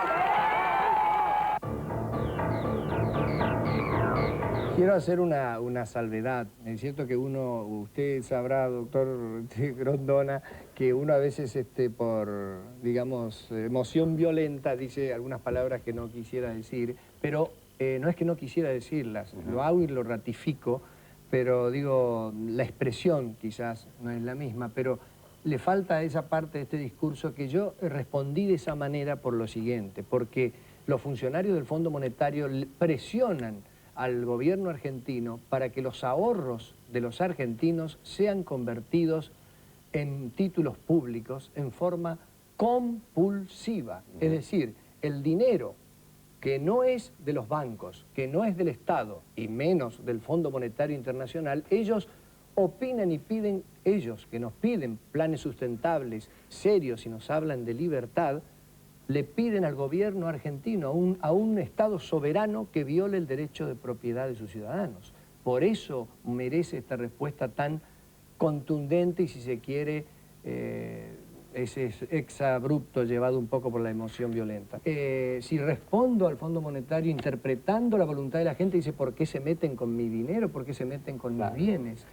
Quiero hacer una salvedad. Es cierto que usted sabrá, doctor Grondona, que uno a veces por, digamos, emoción violenta dice algunas palabras que no quisiera decir, pero no es que no quisiera decirlas, lo hago y lo ratifico, pero digo, la expresión quizás no es la misma, pero le falta esa parte de este discurso que yo respondí de esa manera por lo siguiente, porque los funcionarios del Fondo Monetario presionan al gobierno argentino para que los ahorros de los argentinos sean convertidos en títulos públicos en forma compulsiva. Es decir, el dinero que no es de los bancos, que no es del Estado y menos del Fondo Monetario Internacional, ellos opinan y piden, ellos que nos piden planes sustentables, serios y nos hablan de libertad, le piden al gobierno argentino, a un Estado soberano que viole el derecho de propiedad de sus ciudadanos. Por eso merece esta respuesta tan contundente y, si se quiere, ese exabrupto llevado un poco por la emoción violenta. Si respondo al Fondo Monetario interpretando la voluntad de la gente, dice, ¿por qué se meten con mi dinero? ¿Por qué se meten con mis bienes?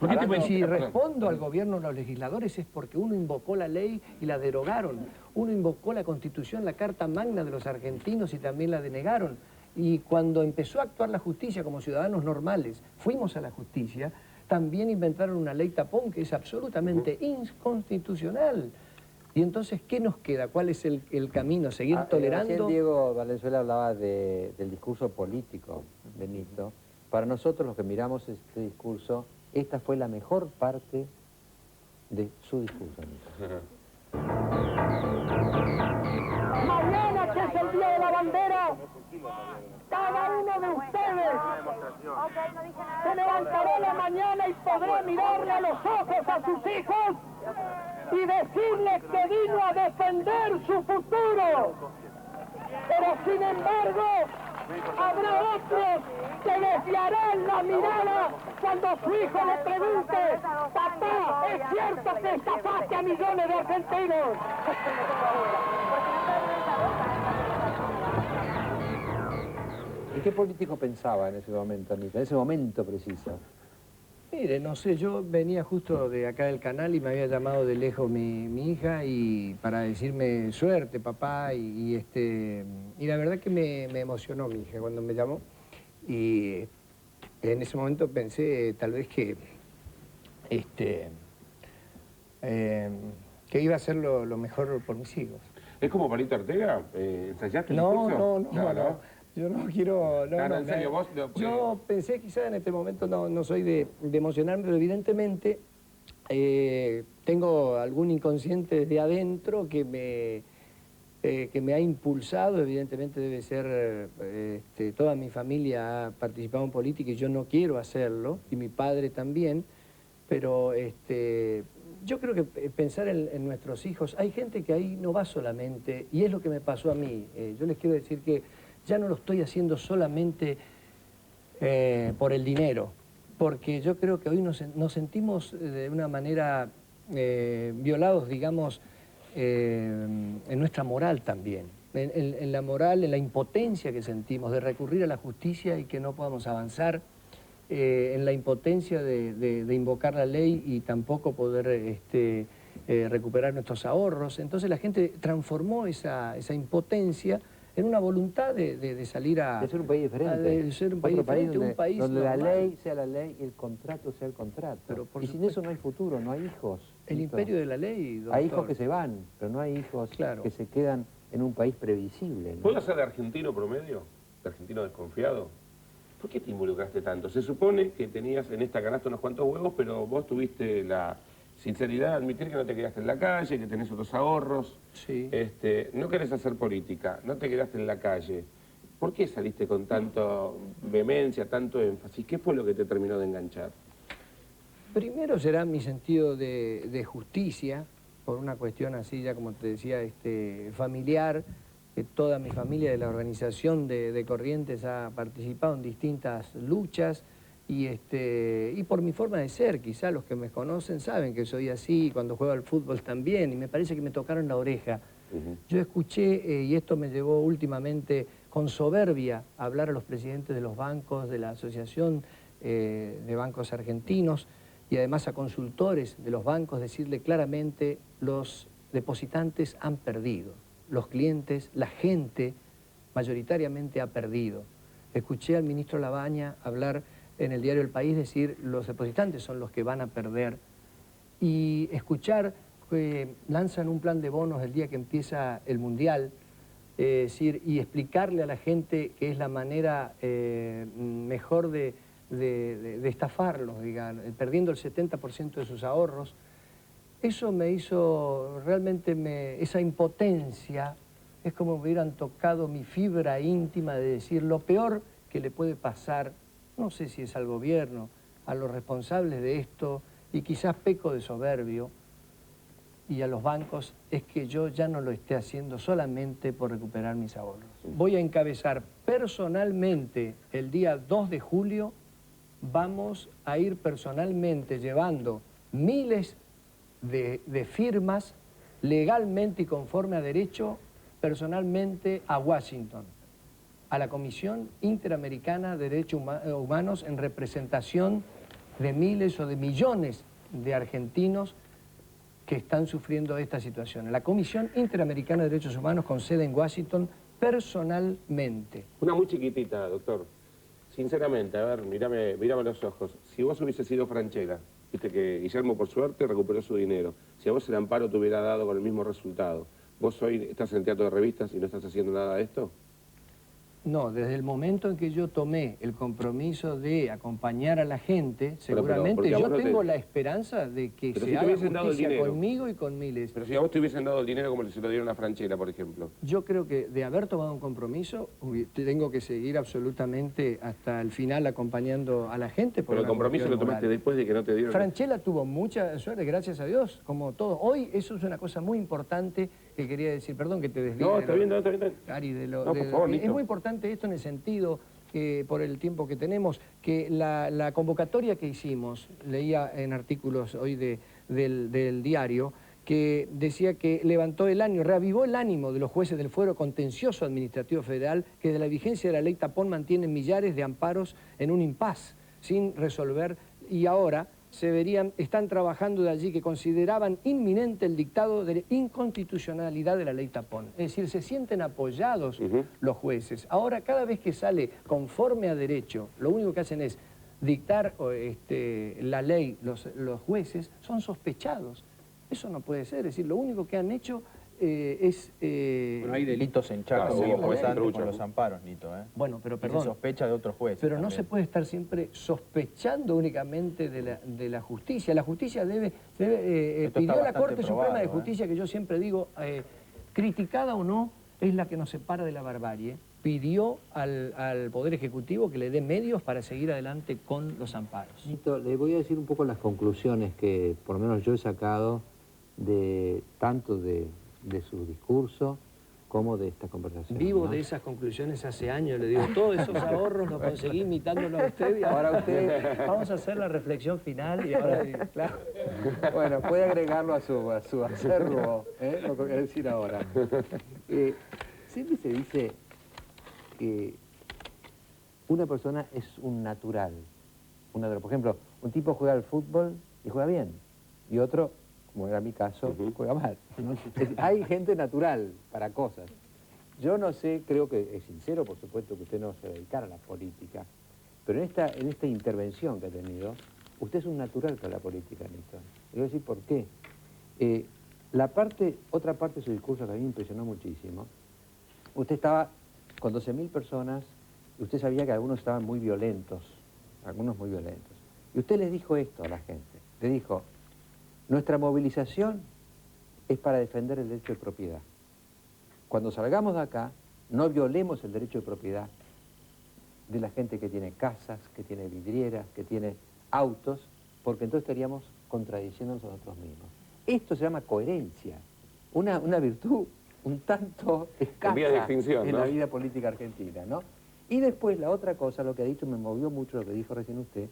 Si respondo al gobierno, a los legisladores, es porque uno invocó la ley y la derogaron. Uno invocó la Constitución, la Carta Magna de los argentinos y también la denegaron. Y cuando empezó a actuar la justicia como ciudadanos normales, fuimos a la justicia, también inventaron una ley tapón que es absolutamente inconstitucional. Y entonces, ¿qué nos queda? ¿Cuál es el camino? ¿Seguir tolerando? Recién Diego Valenzuela hablaba del discurso político, Benito. Para nosotros, los que miramos este discurso, esta fue la mejor parte de su discurso, Benito. Mañana, que es el Día de la Bandera, cada uno de ustedes se levantará la mañana y podrá mirarle a los ojos a sus hijos y decirles que vino a defender su futuro. Pero sin embargo, habrá otros que desviarán la mirada cuando su hijo le pregunte: papá, ¿es cierto que estafaste a millones de argentinos? ¿Y qué político pensaba en ese momento, Anita? En ese momento preciso. Mire, no sé, yo venía justo de acá del canal y me había llamado de lejos mi hija y para decirme suerte, papá, y la verdad que me emocionó mi hija cuando me llamó. Y en ese momento pensé tal vez que iba a hacer lo mejor por mis hijos. ¿Es como Palito Ortega? ¿Ensayaste el No, discurso? no. Yo no quiero... ¿En serio vos? Yo pensé, quizás en este momento no soy de emocionarme, pero evidentemente tengo algún inconsciente desde adentro que me ha impulsado. Evidentemente debe ser... toda mi familia ha participado en política y yo no quiero hacerlo, y mi padre también, pero yo creo que pensar en nuestros hijos, hay gente que ahí no va solamente, y es lo que me pasó a mí. Yo les quiero decir que ya no lo estoy haciendo solamente por el dinero, porque yo creo que hoy nos sentimos de una manera violados, digamos, en nuestra moral también, en la moral, en la impotencia que sentimos de recurrir a la justicia y que no podamos avanzar, en la impotencia de invocar la ley y tampoco poder recuperar nuestros ahorros. Entonces la gente transformó esa impotencia en una voluntad de salir de ser un país diferente. De ser un país diferente, un país donde normal. la ley sea la ley y el contrato sea el contrato. Pero y sin eso no hay futuro, no hay hijos. El imperio de la ley, doctor. Hay hijos que se van, pero no hay hijos que se quedan en un país previsible, ¿no? ¿Puedo ser de argentino promedio? ¿De argentino desconfiado? ¿Por qué te involucraste tanto? Se supone que tenías en esta canasta unos cuantos huevos, pero vos tuviste la sinceridad de admitir que no te quedaste en la calle, que tenés otros ahorros. Sí. No querés hacer política, no te quedaste en la calle. ¿Por qué saliste con tanto vehemencia, tanto énfasis? ¿Qué fue lo que te terminó de enganchar? Primero será mi sentido de justicia, por una cuestión así, ya como te decía, familiar, toda mi familia de la organización de Corrientes ha participado en distintas luchas y por mi forma de ser, quizá los que me conocen saben que soy así, cuando juego al fútbol también, y me parece que me tocaron la oreja. Yo escuché, y esto me llevó últimamente con soberbia, a hablar a los presidentes de los bancos, de la Asociación de Bancos Argentinos, y además a consultores de los bancos, decirle claramente, los depositantes han perdido, los clientes, la gente, mayoritariamente ha perdido. Escuché al ministro Labaña hablar en el diario El País, decir, los depositantes son los que van a perder, y escuchar que lanzan un plan de bonos el día que empieza el Mundial, y explicarle a la gente que es la manera mejor de estafarlos, digamos, perdiendo el 70% de sus ahorros. Eso me hizo, realmente esa impotencia, es como me hubieran tocado mi fibra íntima de decir lo peor que le puede pasar, no sé si es al gobierno, a los responsables de esto, y quizás peco de soberbio, y a los bancos, es que yo ya no lo esté haciendo solamente por recuperar mis ahorros. Voy a encabezar personalmente el día 2 de julio, vamos a ir personalmente llevando miles de firmas legalmente y conforme a derecho, personalmente a Washington, a la Comisión Interamericana de Derechos Humanos en representación de miles o de millones de argentinos que están sufriendo esta situación. La Comisión Interamericana de Derechos Humanos con sede en Washington, personalmente. Una muy chiquitita, doctor. Sinceramente, a ver, mírame a los ojos. Si vos hubiese sido Franchella, viste que Guillermo por suerte recuperó su dinero, si a vos el amparo te hubiera dado con el mismo resultado, ¿vos hoy estás en el teatro de revistas y no estás haciendo nada de esto? No, desde el momento en que yo tomé el compromiso de acompañar a la gente, seguramente yo tengo la esperanza de que se haga justicia conmigo y con miles. Pero si a vos te hubiesen dado el dinero como se lo dieron a Franchella, por ejemplo. Yo creo que de haber tomado un compromiso, tengo que seguir absolutamente hasta el final acompañando a la gente. Pero el compromiso lo tomaste después de que no te dieron... Franchella tuvo mucha suerte, gracias a Dios, como todo. Hoy eso es una cosa muy importante que quería decir, perdón que te desvíe. No, está bien, está bien. Ari, Por favor, es muy importante esto en el sentido, por el tiempo que tenemos, que la convocatoria que hicimos, leía en artículos hoy del diario, que decía que levantó el ánimo, reavivó el ánimo de los jueces del Fuero Contencioso Administrativo Federal, que desde la vigencia de la ley Tapón mantienen millares de amparos en un impas, sin resolver, y ahora están trabajando de allí, que consideraban inminente el dictado de inconstitucionalidad de la ley Tapón. Es decir, se sienten apoyados los jueces. Ahora, cada vez que sale conforme a derecho, lo único que hacen es dictar la ley, los jueces son sospechados. Eso no puede ser, es decir, lo único que han hecho es... Bueno, hay delitos en Chaco, con los amparos, Nito, ¿eh? Bueno, pero perdón. Se sospecha de otros jueces. Pero también. no se puede estar siempre sospechando únicamente de la justicia. La justicia pidió a la Corte Suprema de Justicia, que yo siempre digo, criticada o no, es la que nos separa de la barbarie. Pidió al Poder Ejecutivo que le dé medios para seguir adelante con los amparos. Nito, le voy a decir un poco las conclusiones que por lo menos yo he sacado tanto de su discurso como de esta conversación. Vivo de esas conclusiones hace años, le digo, todos esos ahorros los conseguí imitándolo a usted y ahora usted, vamos a hacer la reflexión final y ahora, claro. Bueno, puede agregarlo a su acervo, lo que voy a decir ahora. Siempre se dice que una persona es un natural. Por ejemplo, un tipo juega al fútbol y juega bien, y otro, como era mi caso, juega mal. Hay gente natural para cosas. Yo no sé, creo que es sincero, por supuesto, que usted no se dedicara a la política, pero en esta intervención que ha tenido, usted es un natural para la política, Nito. Le voy a decir por qué. Otra parte de su discurso que a mí me impresionó muchísimo, usted estaba con 12.000 personas y usted sabía que algunos estaban muy violentos, y usted les dijo esto a la gente, le dijo: nuestra movilización es para defender el derecho de propiedad. Cuando salgamos de acá, no violemos el derecho de propiedad de la gente que tiene casas, que tiene vidrieras, que tiene autos, porque entonces estaríamos contradiciéndonos a nosotros mismos. Esto se llama coherencia, una virtud un tanto escasa en vías de extinción, en ¿no? la vida política argentina, ¿no? Y después la otra cosa, lo que ha dicho, me movió mucho lo que dijo recién usted,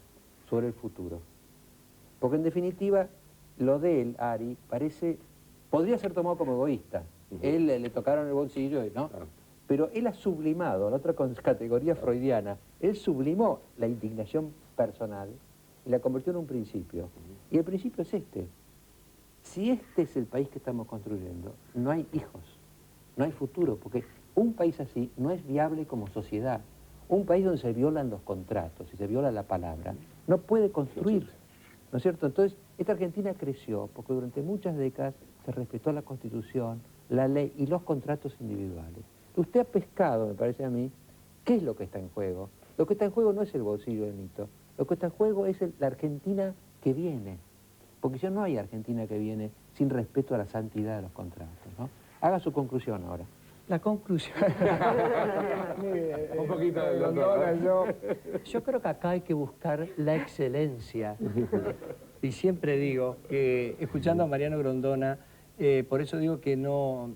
sobre el futuro. Porque en definitiva, lo de él, Ari, podría ser tomado como egoísta. Él le tocaron el bolsillo, ¿no? Pero él ha sublimado, en otra categoría freudiana, él sublimó la indignación personal y la convirtió en un principio. Y el principio es este. Si este es el país que estamos construyendo, no hay hijos, no hay futuro, porque un país así no es viable como sociedad. Un país donde se violan los contratos y se viola la palabra, no puede construirse, ¿no es cierto? Entonces, esta Argentina creció porque durante muchas décadas se respetó la Constitución, la ley y los contratos individuales. Usted ha pescado, me parece a mí, ¿qué es lo que está en juego? Lo que está en juego no es el bolsillo de Nito, lo que está en juego es la Argentina que viene. Porque ya no hay Argentina que viene sin respeto a la santidad de los contratos, ¿no? Haga su conclusión ahora. La conclusión. Un poquito de yo creo que acá hay que buscar la excelencia. Y siempre digo que, escuchando a Mariano Grondona, por eso digo que no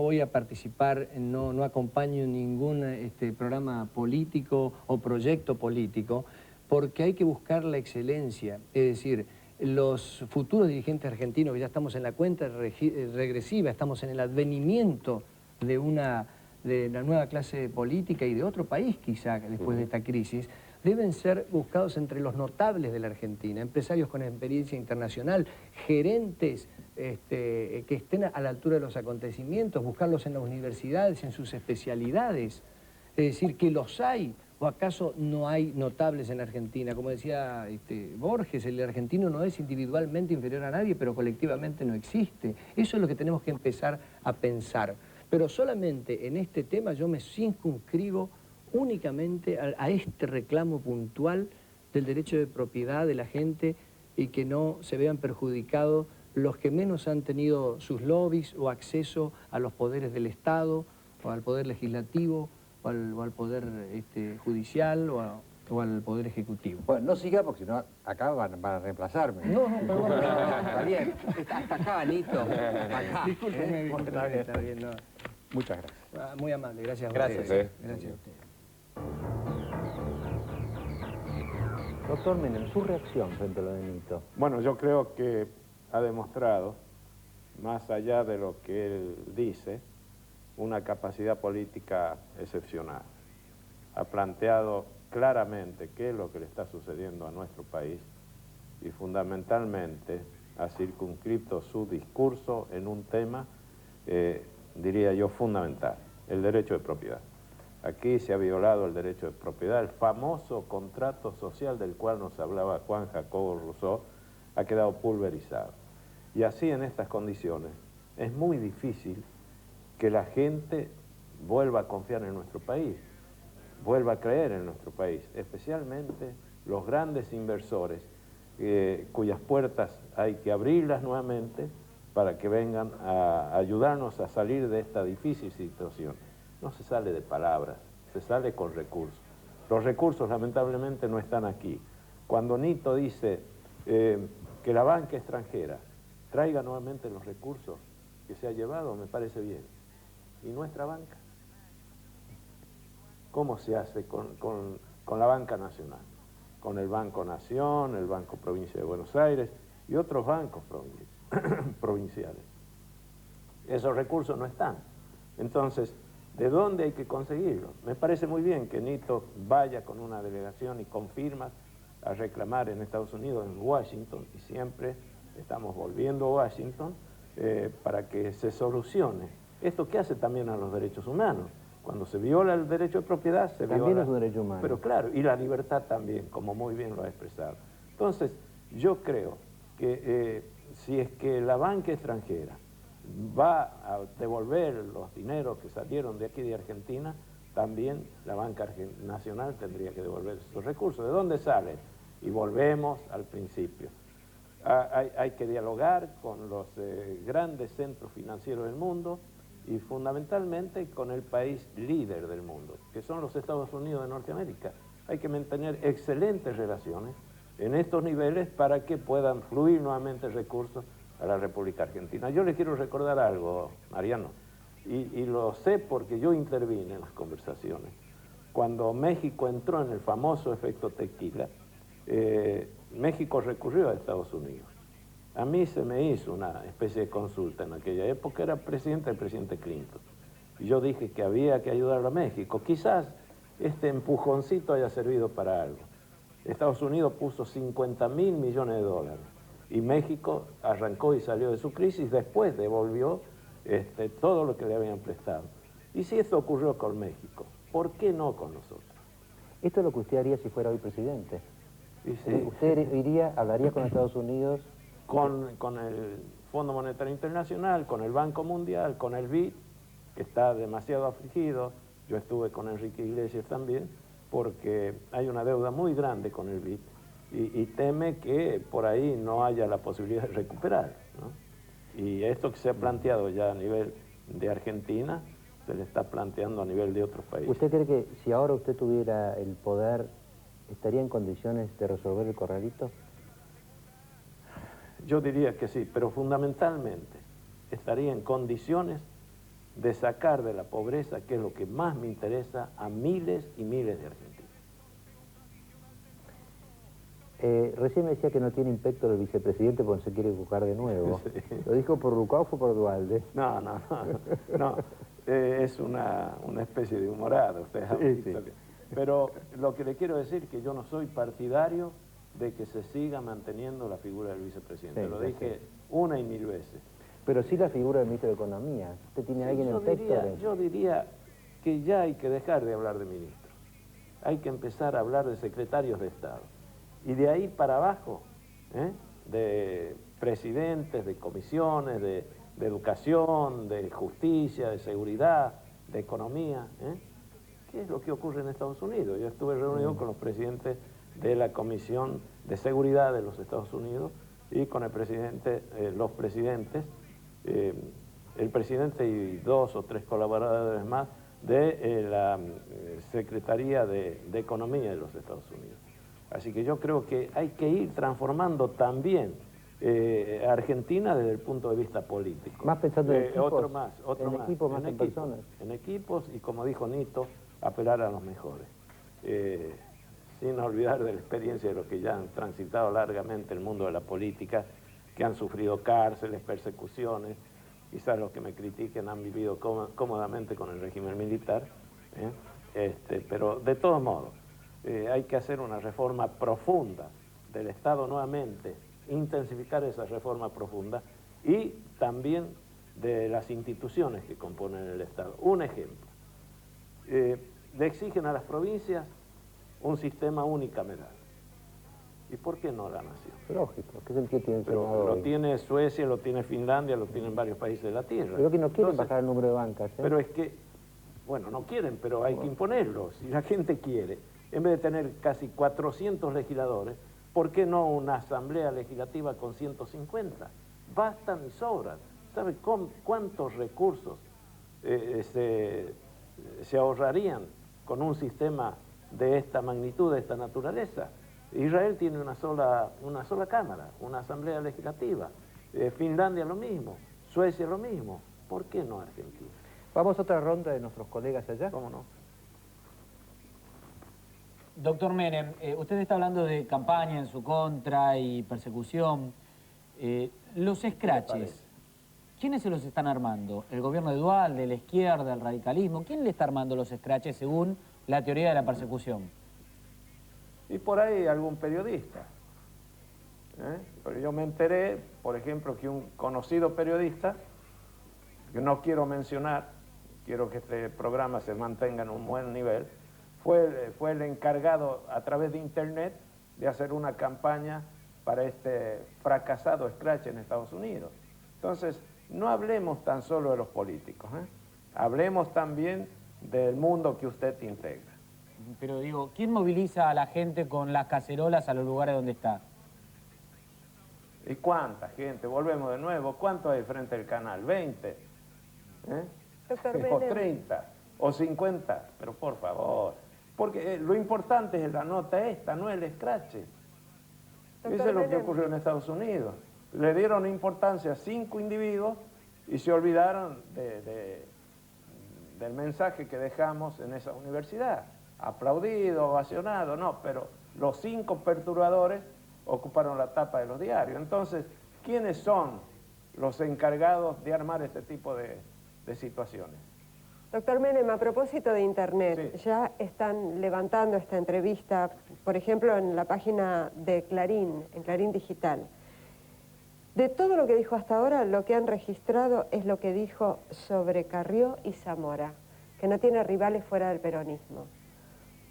voy a participar, no acompaño ningún programa político o proyecto político, porque hay que buscar la excelencia. Es decir, los futuros dirigentes argentinos, que ya estamos en la cuenta regresiva, estamos en el advenimiento de la nueva clase política y de otro país quizá después de esta crisis, deben ser buscados entre los notables de la Argentina, empresarios con experiencia internacional, gerentes que estén a la altura de los acontecimientos, buscarlos en las universidades, en sus especialidades, es decir, que los hay. ¿O acaso no hay notables en Argentina? Como decía Borges, el argentino no es individualmente inferior a nadie, pero colectivamente no existe. Eso es lo que tenemos que empezar a pensar. Pero solamente en este tema yo me circunscribo únicamente a este reclamo puntual del derecho de propiedad de la gente y que no se vean perjudicados los que menos han tenido sus lobbies o acceso a los poderes del Estado o al poder legislativo o al poder judicial o al poder ejecutivo. Bueno, no siga porque si no acá van a reemplazarme. No, perdón. Está bien. Hasta acá, Nito. Acá. Discúlpeme, está bien, no. Muchas gracias. Muy amable, gracias. Gracias. Gracias a usted. Doctor Menem, su reacción frente a lo de Nito. Bueno, yo creo que ha demostrado, más allá de lo que él dice, una capacidad política excepcional. Ha planteado claramente qué es lo que le está sucediendo a nuestro país y fundamentalmente ha circunscrito su discurso en un tema, diría yo, fundamental, el derecho de propiedad. Aquí se ha violado el derecho de propiedad, el famoso contrato social del cual nos hablaba Juan Jacobo Rousseau ha quedado pulverizado. Y así en estas condiciones es muy difícil que la gente vuelva a confiar en nuestro país, vuelva a creer en nuestro país, especialmente los grandes inversores cuyas puertas hay que abrirlas nuevamente para que vengan a ayudarnos a salir de esta difícil situación. No se sale de palabras, se sale con recursos. Los recursos lamentablemente no están aquí. Cuando Nito dice que la banca extranjera traiga nuevamente los recursos que se ha llevado, me parece bien. ¿Y nuestra banca? ¿Cómo se hace con la banca nacional? Con el Banco Nación, el Banco Provincia de Buenos Aires y otros bancos provinciales. Esos recursos no están. Entonces, ¿de dónde hay que conseguirlos? Me parece muy bien que Nito vaya con una delegación y con firmas a reclamar en Estados Unidos, en Washington, y siempre estamos volviendo a Washington para que se solucione. Esto que hace también a los derechos humanos. Cuando se viola el derecho de propiedad, se viola... También es un derecho humano. Pero claro, y la libertad también, como muy bien lo ha expresado. Entonces, yo creo que si es que la banca extranjera va a devolver los dineros que salieron de aquí de Argentina, también la banca nacional tendría que devolver esos recursos. ¿De dónde salen? Y volvemos al principio. Hay que dialogar con los grandes centros financieros del mundo y fundamentalmente con el país líder del mundo, que son los Estados Unidos de Norteamérica. Hay que mantener excelentes relaciones en estos niveles para que puedan fluir nuevamente recursos a la República Argentina. Yo les quiero recordar algo, Mariano. y lo sé porque yo intervine en las conversaciones. Cuando México entró en el famoso efecto tequila, México recurrió a Estados Unidos. A mí se me hizo una especie de consulta en aquella época, era presidente el presidente Clinton. Y yo dije que había que ayudar a México. Quizás este empujoncito haya servido para algo. Estados Unidos puso 50.000 millones de dólares y México arrancó y salió de su crisis, después devolvió todo lo que le habían prestado. Y si esto ocurrió con México, ¿por qué no con nosotros? Esto es lo que usted haría si fuera hoy presidente. Sí. ¿Usted hablaría con Estados Unidos? Con el Fondo Monetario Internacional, con el Banco Mundial, con el BID, que está demasiado afligido. Yo estuve con Enrique Iglesias también, porque hay una deuda muy grande con el BID y teme que por ahí no haya la posibilidad de recuperar, ¿no? Y esto que se ha planteado ya a nivel de Argentina, se le está planteando a nivel de otros países. ¿Usted cree que si ahora usted tuviera el poder, estaría en condiciones de resolver el corralito? Yo diría que sí, pero fundamentalmente estaría en condiciones de sacar de la pobreza, que es lo que más me interesa, a miles y miles de argentinos. Recién me decía que no tiene impacto el vicepresidente porque se quiere buscar de nuevo. Sí. ¿Lo dijo por Rucao o fue por Duhalde? No. Es una especie de humorada, usted sí. Pero lo que le quiero decir es que yo no soy partidario de que se siga manteniendo la figura del vicepresidente. Lo dije una y mil veces. Pero sí la figura del ministro de Economía. ¿Usted tiene alguien en texto? Yo diría que ya hay que dejar de hablar de ministros. Hay que empezar a hablar de secretarios de Estado. Y de ahí para abajo, de presidentes, de comisiones, de educación, de justicia, de seguridad, de economía. ¿Qué es lo que ocurre en Estados Unidos? Yo estuve reunido con los presidentes de la Comisión de Seguridad de los Estados Unidos y con el presidente, los presidentes, el presidente y 2 o 3 colaboradores más de la Secretaría de Economía de los Estados Unidos. Así que yo creo que hay que ir transformando también a Argentina desde el punto de vista político. Más pensando en equipos, otro más, equipos más que en personas. En equipos y, como dijo Nito, apelar a los mejores. Sin olvidar de la experiencia de los que ya han transitado largamente el mundo de la política, que han sufrido cárceles, persecuciones, quizás los que me critiquen han vivido cómodamente con el régimen militar, pero de todos modos, hay que hacer una reforma profunda del Estado nuevamente, intensificar esa reforma profunda y también de las instituciones que componen el Estado. Un ejemplo, le exigen a las provincias un sistema unicameral. ¿Y por qué no la nación? Lógico, ¿qué sentido tiene el Senado? Lo tiene Suecia, lo tiene Finlandia, lo tienen varios países de la Tierra. Pero que no quieren bajar el número de bancas. Pero es que, bueno, no quieren, pero hay que imponerlo. Si la gente quiere, en vez de tener casi 400 legisladores, ¿por qué no una asamblea legislativa con 150? Bastan y sobran. ¿Sabe cuántos recursos se ahorrarían con un sistema de esta magnitud, de esta naturaleza? Israel tiene una sola cámara, una asamblea legislativa. Finlandia lo mismo, Suecia lo mismo. ¿Por qué no Argentina? Vamos a otra ronda de nuestros colegas allá. ¿Cómo no? Doctor Menem, usted está hablando de campaña en su contra y persecución. Los escraches, ¿quiénes se los están armando? ¿El gobierno de Duhalde, la izquierda, el radicalismo? ¿Quién le está armando los escraches según la teoría de la persecución? Y por ahí algún periodista. Pero yo me enteré, por ejemplo, que un conocido periodista, que no quiero mencionar, quiero que este programa se mantenga en un buen nivel, fue el encargado a través de internet de hacer una campaña para este fracasado scratch en Estados Unidos. Entonces, no hablemos tan solo de los políticos, hablemos también del mundo que usted integra. Pero digo, ¿quién moviliza a la gente con las cacerolas a los lugares donde está? ¿Y cuánta gente? Volvemos de nuevo. ¿Cuánto hay frente al canal? ¿20? ¿O 30? ¿O 50? Pero por favor. Porque lo importante es la nota esta, no el scratch. Eso es lo que ocurrió en Estados Unidos. Le dieron importancia a 5 individuos y se olvidaron de del mensaje que dejamos en esa universidad. Aplaudido, ovacionado, no, pero los 5 perturbadores ocuparon la tapa de los diarios. Entonces, ¿quiénes son los encargados de armar este tipo de situaciones? Doctor Menem, a propósito de Internet, Sí. ya están levantando esta entrevista, por ejemplo, en la página de Clarín, en Clarín Digital. De todo lo que dijo hasta ahora, lo que han registrado es lo que dijo sobre Carrió y Zamora, que no tiene rivales fuera del peronismo.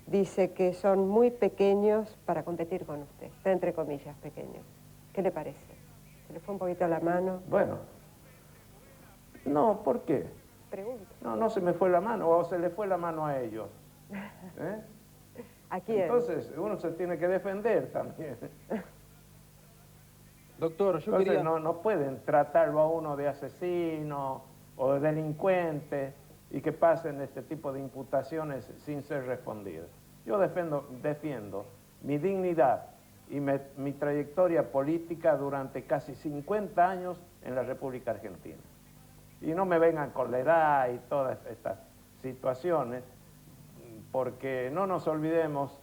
Dice que son muy pequeños para competir con usted, está entre comillas pequeños. ¿Qué le parece? ¿Se le fue un poquito a la mano? Bueno, no, ¿por qué? Pregunto. No se me fue la mano, o se le fue la mano a ellos. ¿Eh? ¿A quién? Entonces, uno se tiene que defender también. Doctor, yo Entonces, quería... no pueden tratarlo a uno de asesino o de delincuente y que pasen este tipo de imputaciones sin ser respondidas. Yo defiendo mi dignidad y mi trayectoria política durante casi 50 años en la República Argentina. Y no me vengan con la edad y todas estas situaciones, porque no nos olvidemos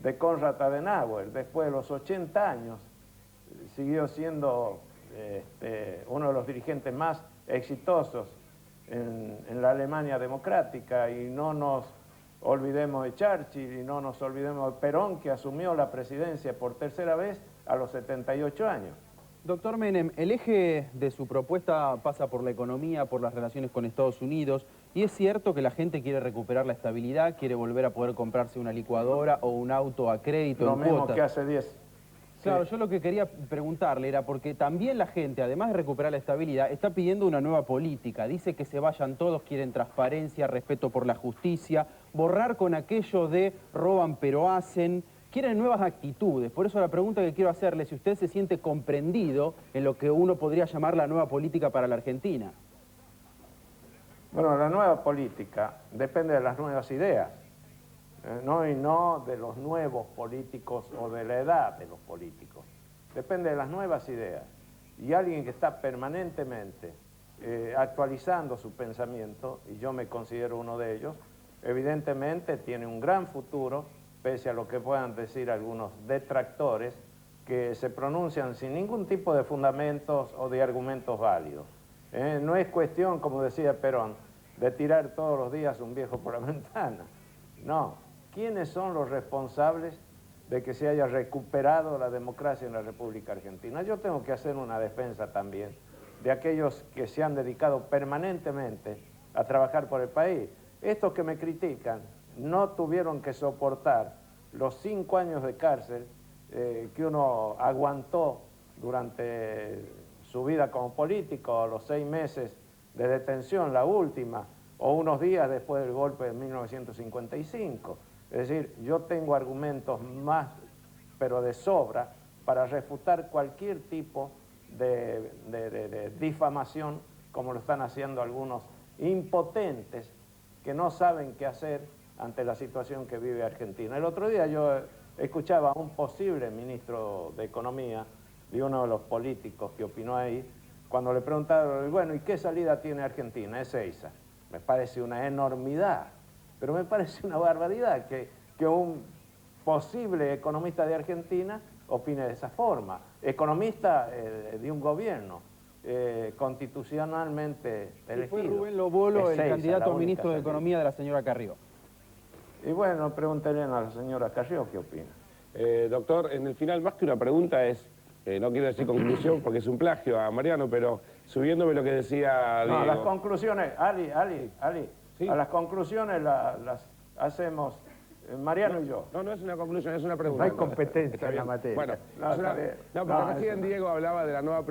de Konrad Adenauer. Después de los 80 años siguió siendo uno de los dirigentes más exitosos en la Alemania democrática, y no nos olvidemos de Churchill y no nos olvidemos de Perón, que asumió la presidencia por tercera vez a los 78 años. Doctor Menem, el eje de su propuesta pasa por la economía, por las relaciones con Estados Unidos, y es cierto que la gente quiere recuperar la estabilidad, quiere volver a poder comprarse una licuadora o un auto a crédito Lo en mismo cuotas. que hace 10. Claro, Sí. yo lo que quería preguntarle era porque también la gente, además de recuperar la estabilidad, está pidiendo una nueva política. Dice que se vayan todos, quieren transparencia, respeto por la justicia, borrar con aquello de roban pero hacen. Quieren nuevas actitudes. Por eso la pregunta que quiero hacerle es si usted se siente comprendido en lo que uno podría llamar la nueva política para la Argentina. Bueno, la nueva política depende de las nuevas ideas, y no de los nuevos políticos o de la edad de los políticos. Depende de las nuevas ideas. Y alguien que está permanentemente actualizando su pensamiento, y yo me considero uno de ellos, evidentemente tiene un gran futuro, pese a lo que puedan decir algunos detractores que se pronuncian sin ningún tipo de fundamentos o de argumentos válidos. No es cuestión, como decía Perón, de tirar todos los días un viejo por la ventana. No. ¿Quiénes son los responsables de que se haya recuperado la democracia en la República Argentina? Yo tengo que hacer una defensa también de aquellos que se han dedicado permanentemente a trabajar por el país. Estos que me critican no tuvieron que soportar los 5 años de cárcel que uno aguantó durante su vida como político, los 6 meses de detención, la última, o unos días después del golpe de 1955. Es decir, yo tengo argumentos más, pero de sobra, para refutar cualquier tipo de difamación, como lo están haciendo algunos impotentes que no saben qué hacer ante la situación que vive Argentina. El otro día yo escuchaba a un posible ministro de Economía de uno de los políticos que opinó ahí, cuando le preguntaron, bueno, ¿y qué salida tiene Argentina? Es Ezeiza. Me parece una enormidad, pero me parece una barbaridad que un posible economista de Argentina opine de esa forma. Economista de un gobierno constitucionalmente elegido. Fue Rubén Lobolo el Ezeiza, candidato a la ministro de única Economía de la señora Carrió. Y bueno, pregúntenle a la señora Carrió qué opina. Doctor, en el final, más que una pregunta es, no quiero decir conclusión porque es un plagio a Mariano, pero subiéndome lo que decía Diego. No, las conclusiones, Ali, ¿Sí? a las conclusiones las hacemos Mariano y yo. No es una conclusión, es una pregunta. No hay competencia Está en la bien. materia. Bueno, No, es una- está bien. no, No, porque recién eso no. Diego hablaba de la nueva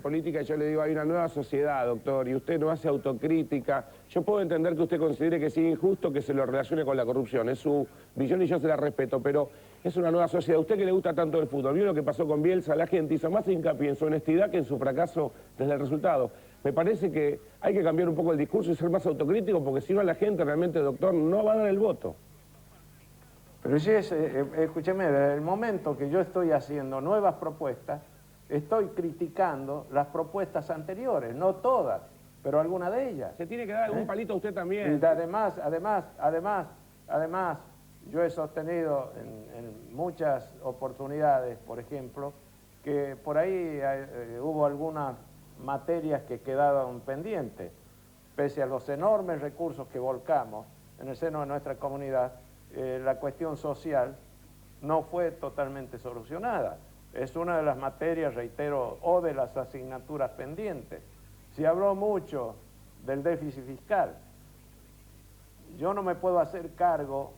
política y yo le digo, hay una nueva sociedad, doctor, y usted no hace autocrítica. Yo puedo entender que usted considere que es injusto que se lo relacione con la corrupción, es su visión y yo se la respeto, pero es una nueva sociedad. ¿Usted que le gusta tanto el fútbol? ¿Vio lo que pasó con Bielsa? La gente hizo más hincapié en su honestidad que en su fracaso desde el resultado. Me parece que hay que cambiar un poco el discurso y ser más autocrítico, porque si no la gente realmente, doctor, no va a dar el voto. Pero sí, escúcheme, desde el momento que yo estoy haciendo nuevas propuestas, estoy criticando las propuestas anteriores, no todas. pero alguna de ellas. Se tiene que dar algún palito a usted también. Y además, yo he sostenido en muchas oportunidades, por ejemplo, que por ahí hubo algunas materias que quedaron pendientes. Pese a los enormes recursos que volcamos en el seno de nuestra comunidad, la cuestión social no fue totalmente solucionada. Es una de las materias, reitero, o de las asignaturas pendientes. Se habló mucho del déficit fiscal. Yo no me puedo hacer cargo,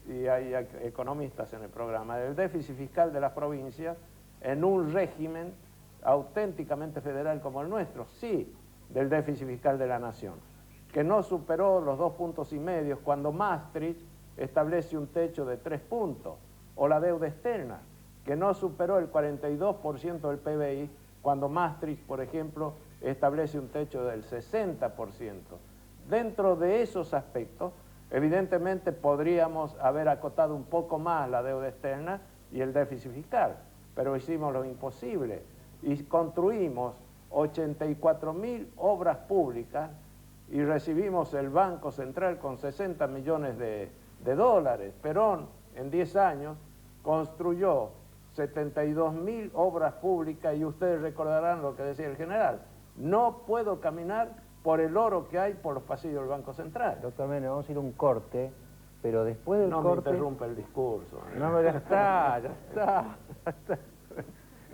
y hay economistas en el programa, del déficit fiscal de las provincias en un régimen auténticamente federal como el nuestro, sí, del déficit fiscal de la nación, que no superó los 2,5 puntos cuando Maastricht establece un techo de 3 puntos, o la deuda externa, que no superó el 42% del PBI cuando Maastricht, por ejemplo, establece un techo del 60%. Dentro de esos aspectos, evidentemente podríamos haber acotado un poco más la deuda externa y el déficit fiscal, pero hicimos lo imposible y construimos 84.000 obras públicas y recibimos el Banco Central con 60 millones de dólares. Perón, en 10 años, construyó 72.000 obras públicas y ustedes recordarán lo que decía el general: no puedo caminar por el oro que hay por los pasillos del Banco Central. Doctor Menem, vamos a ir a un corte, pero después del corte... No me interrumpa el discurso. No, ya está.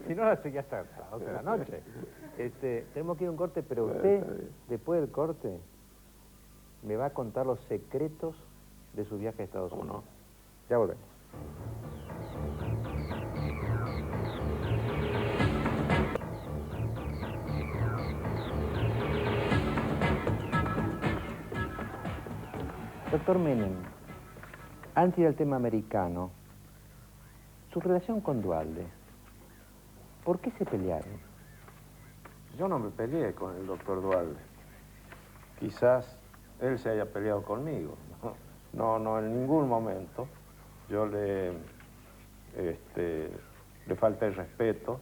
Si no, la seguía hasta las 12 de la noche. Tenemos que ir a un corte, pero usted, después del corte, me va a contar los secretos de su viaje a Estados Unidos. ¿Cómo no? Ya volvemos. Doctor Menem, antes del tema americano, su relación con Duhalde, ¿por qué se pelearon? Yo no me peleé con el doctor Duhalde. Quizás él se haya peleado conmigo. No, en ningún momento yo le falté el respeto,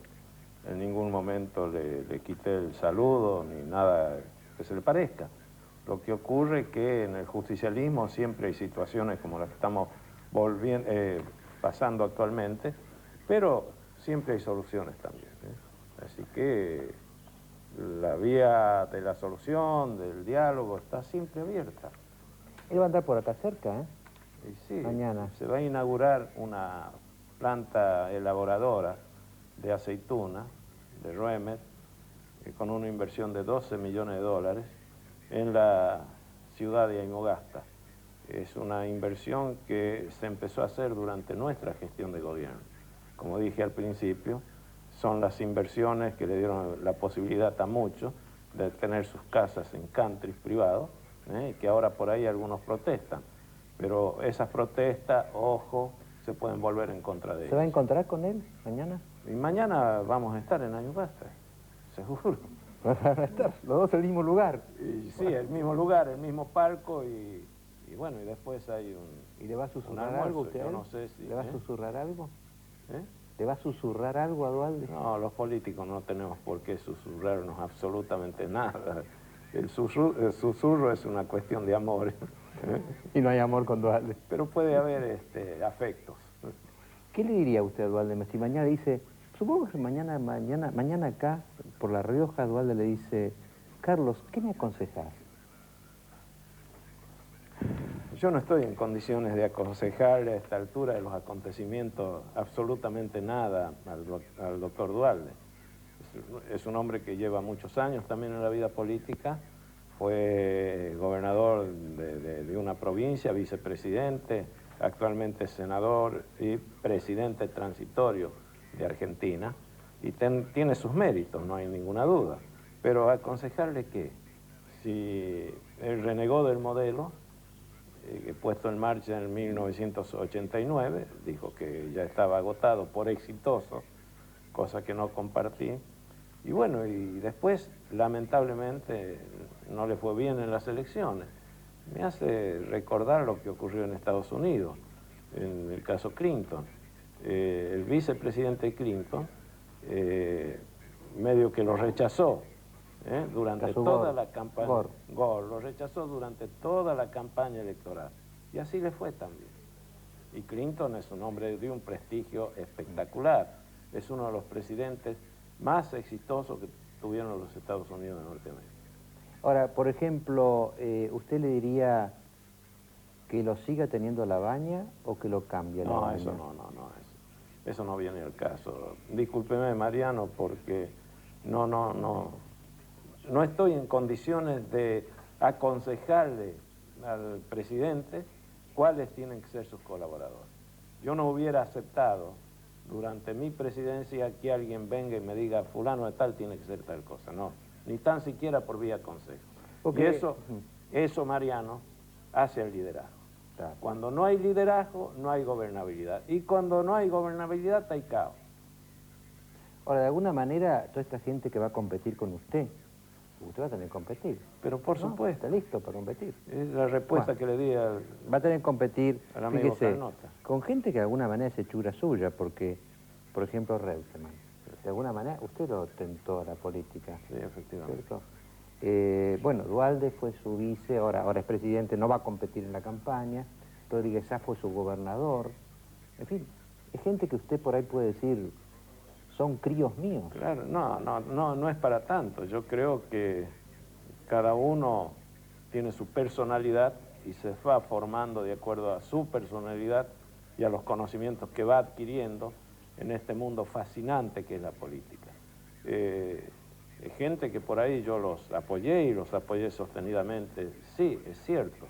en ningún momento le quité el saludo, ni nada que se le parezca. Lo que ocurre es que en el justicialismo siempre hay situaciones como las que estamos pasando actualmente, pero siempre hay soluciones también, ¿eh? Así que la vía de la solución, del diálogo, está siempre abierta. Él va a andar por acá cerca, ¿eh? Y sí, mañana. Se va a inaugurar una planta elaboradora de aceituna, de Roemet, con una inversión de 12 millones de dólares en la ciudad de Antofagasta. Es una inversión que se empezó a hacer durante nuestra gestión de gobierno. Como dije al principio, son las inversiones que le dieron la posibilidad a muchos de tener sus casas en country privados, que ahora por ahí algunos protestan. Pero esas protestas, ojo, se pueden volver en contra de ellos. ¿Se va a encontrar con él mañana? Y mañana vamos a estar en Antofagasta, seguro. Van a estar los dos en el mismo lugar. Y, sí, el mismo lugar, el mismo palco y bueno, y después hay un... ¿Y le va a susurrar almuerzo, algo usted a él? no sé si... ¿Le va a susurrar algo? ¿Eh? ¿Le va a susurrar algo a Duhalde? No, los políticos no tenemos por qué susurrarnos absolutamente nada. El susurro es una cuestión de amor. ¿Eh? Y no hay amor con Duhalde. Pero puede haber afectos. ¿Qué le diría usted a Duhalde si mañana dice... Supongo que mañana acá, por La Rioja, Duhalde le dice: Carlos, ¿qué me aconsejas? Yo no estoy en condiciones de aconsejarle a esta altura de los acontecimientos absolutamente nada al doctor Duhalde. Es un hombre que lleva muchos años también en la vida política, fue gobernador de una provincia, vicepresidente, actualmente senador y presidente transitorio de Argentina, y tiene sus méritos, no hay ninguna duda. Pero aconsejarle que, si él renegó del modelo puesto en marcha en 1989, dijo que ya estaba agotado por exitoso, cosa que no compartí, y bueno, y después lamentablemente no le fue bien en las elecciones. Me hace recordar lo que ocurrió en Estados Unidos, en el caso Clinton. El vicepresidente Clinton medio que lo rechazó durante toda la campaña. Gore lo rechazó durante toda la campaña electoral. Y así le fue también. Y Clinton es un hombre de un prestigio espectacular. Es uno de los presidentes más exitosos que tuvieron los Estados Unidos de Norteamérica. Ahora, por ejemplo, ¿usted le diría que lo siga teniendo Labaña o que lo cambie No, Labaña? Eso no viene al caso. Discúlpeme, Mariano, porque no estoy en condiciones de aconsejarle al presidente cuáles tienen que ser sus colaboradores. Yo no hubiera aceptado durante mi presidencia que alguien venga y me diga fulano de tal tiene que ser tal cosa, no, ni tan siquiera por vía consejo. Y eso, Mariano, hace el liderazgo. Claro. Cuando no hay liderazgo, no hay gobernabilidad. Y cuando no hay gobernabilidad, hay caos. Ahora, de alguna manera, toda esta gente que va a competir con usted va a tener que competir. Pero por supuesto. Está listo para competir. Es la respuesta que le di al... Va a tener que competir, al amigo Carnota, con gente que de alguna manera es hechura suya, porque, por ejemplo, Reutemann. De alguna manera, usted lo tentó a la política. Sí, efectivamente. Bueno, Duhalde fue su vice, ahora es presidente, no va a competir en la campaña. Rodríguez Sá fue su gobernador. En fin, es gente que usted por ahí puede decir, son críos míos. Claro, no es para tanto. Yo creo que cada uno tiene su personalidad y se va formando de acuerdo a su personalidad y a los conocimientos que va adquiriendo en este mundo fascinante que es la política. Gente que por ahí yo los apoyé y los apoyé sostenidamente, sí, es cierto,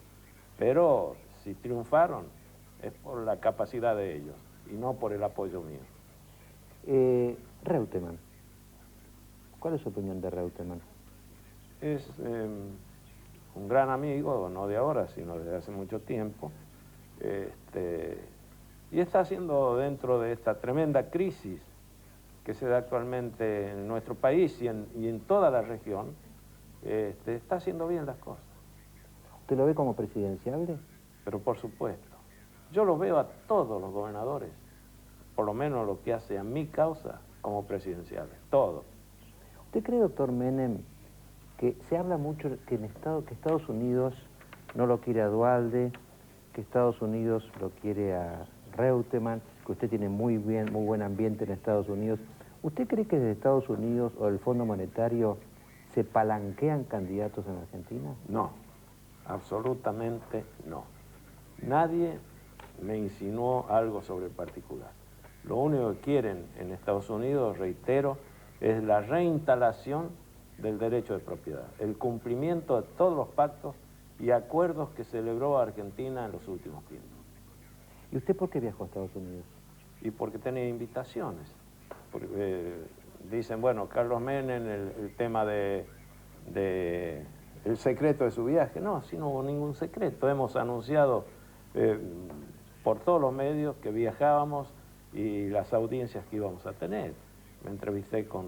pero si triunfaron es por la capacidad de ellos y no por el apoyo mío. Reutemann, ¿cuál es su opinión de Reutemann? Es un gran amigo, no de ahora, sino desde hace mucho tiempo, y está haciendo dentro de esta tremenda crisis que se da actualmente en nuestro país y en toda la región, está haciendo bien las cosas. ¿Usted lo ve como presidenciable? Pero por supuesto. Yo lo veo a todos los gobernadores, por lo menos lo que hace a mi causa, como presidenciales, todo. ¿Usted cree, doctor Menem, que se habla mucho que Estados Unidos no lo quiere a Duhalde, que Estados Unidos lo quiere a Reutemann, que usted tiene muy buen ambiente en Estados Unidos? ¿Usted cree que desde Estados Unidos o el Fondo Monetario se palanquean candidatos en Argentina? No, absolutamente no. Nadie me insinuó algo sobre el particular. Lo único que quieren en Estados Unidos, reitero, es la reinstalación del derecho de propiedad, el cumplimiento de todos los pactos y acuerdos que celebró Argentina en los últimos tiempos. ¿Y usted por qué viajó a Estados Unidos? Y porque tenía invitaciones. Porque, dicen, bueno, Carlos Menem, el tema el secreto de su viaje. No, si no hubo ningún secreto. Hemos anunciado por todos los medios que viajábamos y las audiencias que íbamos a tener. Me entrevisté con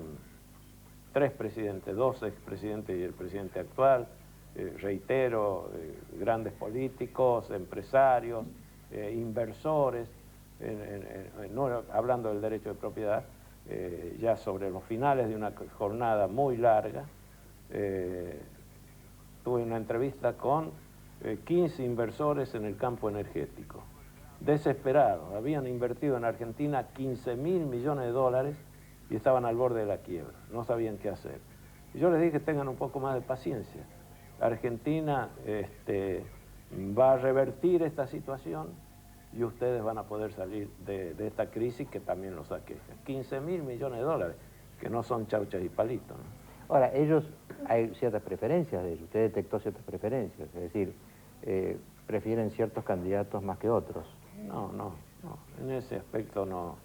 3 presidentes, 2 expresidentes y el presidente actual, reitero, grandes políticos, empresarios, inversores, no hablando del derecho de propiedad, ya sobre los finales de una jornada muy larga. Tuve una entrevista con 15 inversores en el campo energético, desesperados, habían invertido en Argentina 15.000 millones de dólares y estaban al borde de la quiebra, no sabían qué hacer. Y yo les dije que tengan un poco más de paciencia. Argentina va a revertir esta situación y ustedes van a poder salir de esta crisis que también los aqueja. 15.000 millones de dólares, que no son chauchas y palitos, ¿no? Ahora, hay ciertas preferencias de ellos, usted detectó ciertas preferencias, es decir, prefieren ciertos candidatos más que otros. No, en ese aspecto no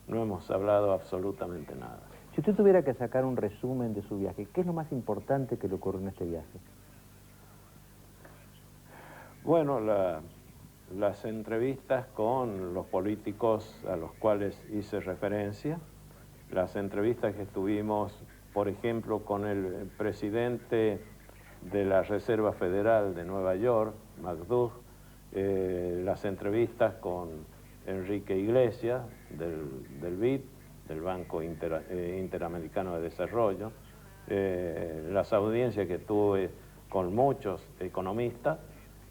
hemos hablado absolutamente nada. Si usted tuviera que sacar un resumen de su viaje, ¿qué es lo más importante que le ocurrió en este viaje? Bueno, las entrevistas con los políticos a los cuales hice referencia, las entrevistas que estuvimos, por ejemplo, con el presidente de la Reserva Federal de Nueva York, McDougall, las entrevistas con Enrique Iglesias, del BID, del Banco Interamericano de Desarrollo, las audiencias que tuve con muchos economistas,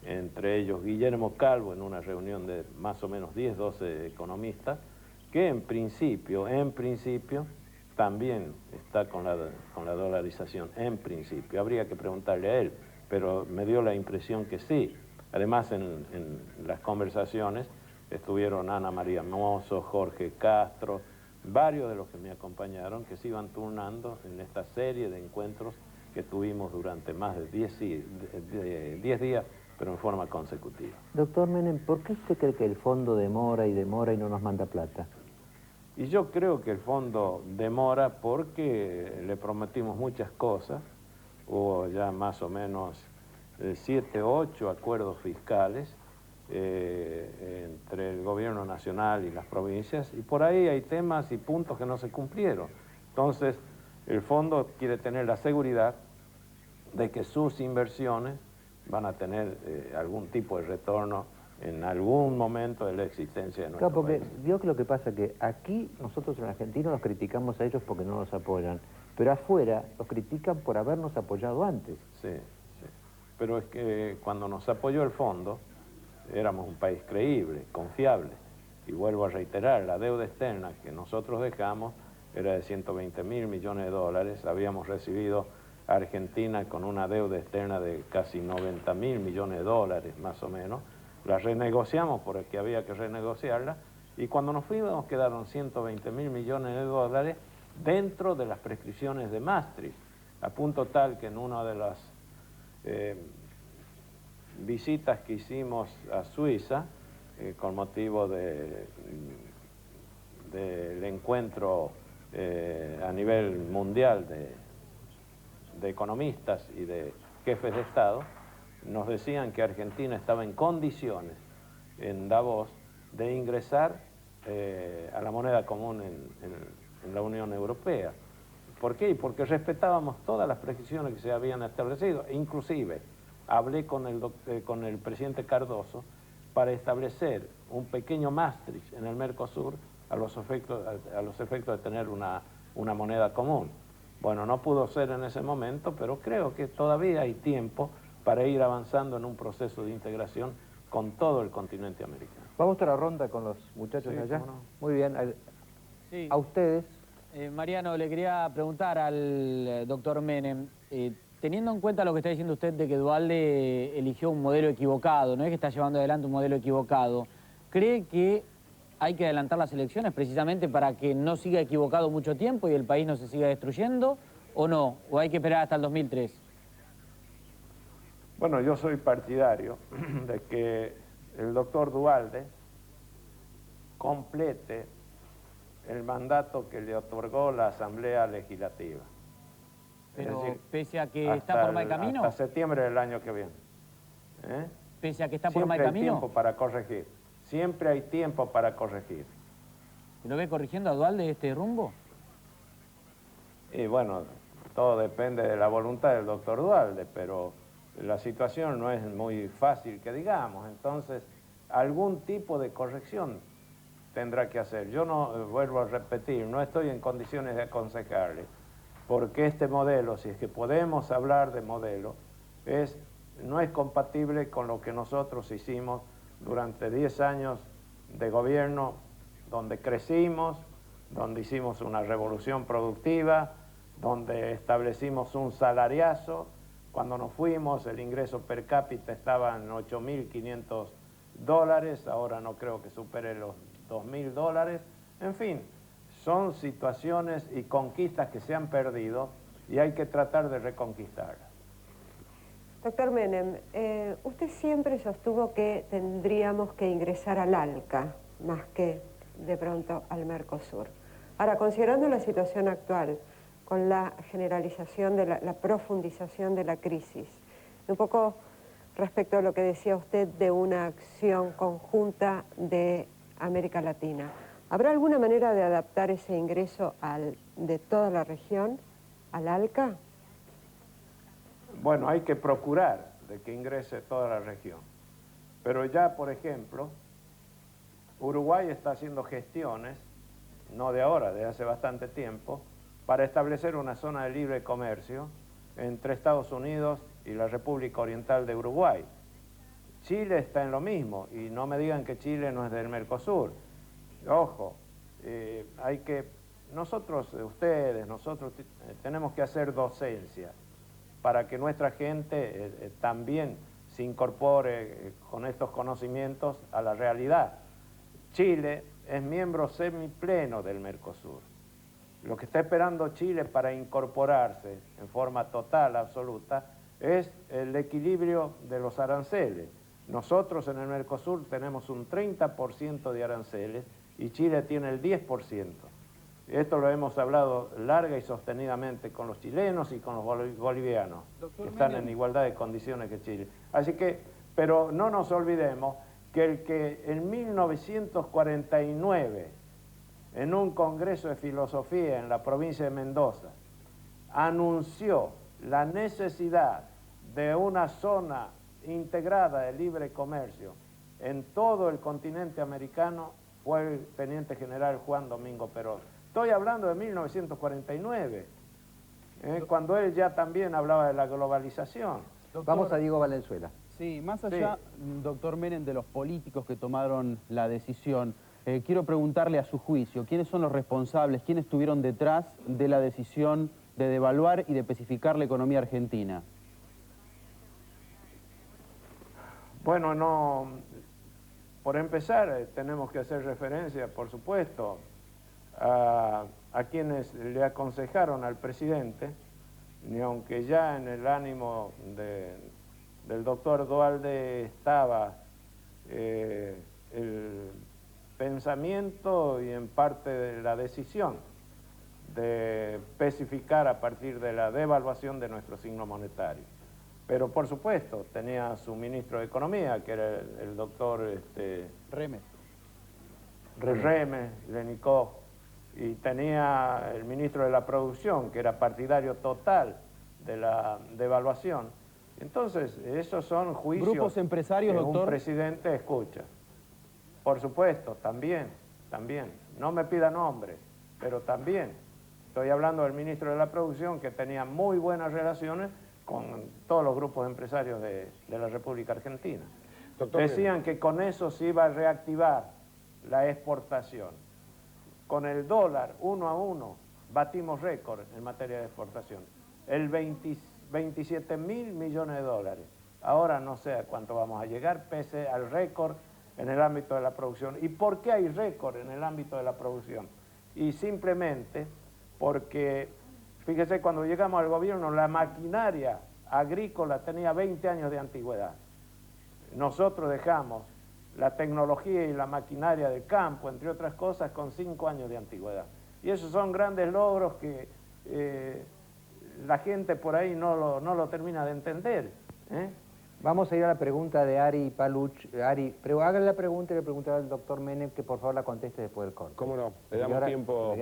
entre ellos Guillermo Calvo, en una reunión de más o menos 10, 12 economistas, que en principio, también está con la dolarización, en principio. Habría que preguntarle a él, pero me dio la impresión que sí. Además, en las conversaciones estuvieron Ana María Mozo, Jorge Castro, varios de los que me acompañaron, que se iban turnando en esta serie de encuentros que tuvimos durante más de 10 días, pero en forma consecutiva. Doctor Menem, ¿por qué usted cree que el fondo demora y no nos manda plata? Y yo creo que el fondo demora porque le prometimos muchas cosas. Hubo ya más o menos 7, 8 acuerdos fiscales entre el gobierno nacional y las provincias, y por ahí hay temas y puntos que no se cumplieron. Entonces, el fondo quiere tener la seguridad de que sus inversiones van a tener algún tipo de retorno en algún momento de la existencia de nuestro porque país. vio que lo que pasa es que aquí nosotros en Argentina los criticamos a ellos porque no nos apoyan, pero afuera los critican por habernos apoyado antes. Sí, sí. Pero es que cuando nos apoyó el fondo, éramos un país creíble, confiable. Y vuelvo a reiterar, la deuda externa que nosotros dejamos era de 120.000 millones de dólares. Habíamos recibido a Argentina con una deuda externa de casi 90.000 millones de dólares, más o menos. La renegociamos porque había que renegociarla, y cuando nos fuimos quedaron 120.000 millones de dólares dentro de las prescripciones de Maastricht, a punto tal que en una de las visitas que hicimos a Suiza, con motivo del encuentro a nivel mundial de economistas y de jefes de Estado, nos decían que Argentina estaba en condiciones, en Davos, de ingresar a la moneda común en la Unión Europea. ¿Por qué? Porque respetábamos todas las prescripciones que se habían establecido. Inclusive, hablé con el presidente Cardoso para establecer un pequeño Maastricht en el Mercosur a los efectos de tener una moneda común. Bueno, no pudo ser en ese momento, pero creo que todavía hay tiempo para ir avanzando en un proceso de integración con todo el continente americano. Vamos a la ronda con los muchachos Sí, de allá. cómo no. Muy bien. Sí. A ustedes. Mariano, le quería preguntar al doctor Menem, teniendo en cuenta lo que está diciendo usted de que Duhalde eligió un modelo equivocado, no es que está llevando adelante un modelo equivocado, ¿cree que hay que adelantar las elecciones precisamente para que no siga equivocado mucho tiempo y el país no se siga destruyendo, o no? ¿O hay que esperar hasta el 2003? Bueno, yo soy partidario de que el doctor Duhalde complete el mandato que le otorgó la Asamblea Legislativa. Pero decir, pese a que está por mal camino. Hasta septiembre del año que viene. Pese a que está por mal Siempre hay camino. tiempo para corregir. Siempre hay tiempo para corregir. ¿Lo ve corrigiendo a Duhalde este rumbo? Y bueno, todo depende de la voluntad del doctor Duhalde, pero la situación no es muy fácil que digamos. Entonces, algún tipo de corrección tendrá que hacer. Yo no, vuelvo a repetir, no estoy en condiciones de aconsejarle, porque este modelo, si es que podemos hablar de modelo, no es compatible con lo que nosotros hicimos durante 10 años de gobierno, donde crecimos, donde hicimos una revolución productiva, donde establecimos un salariazo. Cuando nos fuimos, el ingreso per cápita estaba en $8.500, ahora no creo que supere los $2.000. En fin, son situaciones y conquistas que se han perdido y hay que tratar de reconquistarlas. Doctor Menem, usted siempre sostuvo que tendríamos que ingresar al ALCA, más que de pronto al Mercosur. Ahora, considerando la situación actual, con la generalización de la profundización de la crisis, un poco respecto a lo que decía usted de una acción conjunta de América Latina, ¿habrá alguna manera de adaptar ese ingreso de toda la región al ALCA? Bueno, hay que procurar de que ingrese toda la región. Pero ya, por ejemplo, Uruguay está haciendo gestiones, no de ahora, de hace bastante tiempo, para establecer una zona de libre comercio entre Estados Unidos y la República Oriental de Uruguay. Chile está en lo mismo, y no me digan que Chile no es del Mercosur. Ojo, nosotros tenemos que hacer docencia para que nuestra gente también se incorpore con estos conocimientos a la realidad. Chile es miembro semipleno del Mercosur. Lo que está esperando Chile para incorporarse en forma total, absoluta, es el equilibrio de los aranceles. Nosotros en el Mercosur tenemos un 30% de aranceles y Chile tiene el 10%. Esto lo hemos hablado larga y sostenidamente con los chilenos y con los bolivianos, que están en igualdad de condiciones que Chile. Así que, pero no nos olvidemos que el que en 1949, en un congreso de filosofía en la provincia de Mendoza, anunció la necesidad de una zona integrada de libre comercio en todo el continente americano, fue el teniente general Juan Domingo Perón. Estoy hablando de 1949, cuando él ya también hablaba de la globalización. Vamos a Diego Valenzuela. Sí, más allá, doctor Menem, de los políticos que tomaron la decisión, quiero preguntarle a su juicio, ¿quiénes son los responsables, quiénes estuvieron detrás de la decisión de devaluar y de especificar la economía argentina? Bueno, por empezar, tenemos que hacer referencia, por supuesto, a quienes le aconsejaron al presidente, ni aunque ya en el ánimo del doctor Duhalde estaba el pensamiento y en parte de la decisión de especificar a partir de la devaluación de nuestro signo monetario. Pero por supuesto tenía su ministro de Economía, que era el doctor Remes, Lenikov, y tenía el ministro de la Producción, que era partidario total de la devaluación. Entonces, esos son juicios grupos empresarios, que doctor. un presidente escucha. Por supuesto, también. No me pida nombres, pero también. Estoy hablando del ministro de la Producción, que tenía muy buenas relaciones con todos los grupos empresarios de la República Argentina. Doctor, decían que con eso se iba a reactivar la exportación. Con el dólar 1 a 1 batimos récord en materia de exportación. El 27.000 millones de dólares. Ahora no sé a cuánto vamos a llegar, pese al récord en el ámbito de la producción. ¿Y por qué hay récord en el ámbito de la producción? Y simplemente porque, fíjese, cuando llegamos al gobierno, la maquinaria agrícola tenía 20 años de antigüedad. Nosotros dejamos la tecnología y la maquinaria del campo, entre otras cosas, con 5 años de antigüedad. Y esos son grandes logros que la gente por ahí no lo termina de entender. Vamos a ir a la pregunta de Ari Paluch. Ari, pero hágale la pregunta y le preguntará al doctor Menem que por favor la conteste después del corte. ¿Cómo no? Le damos tiempo.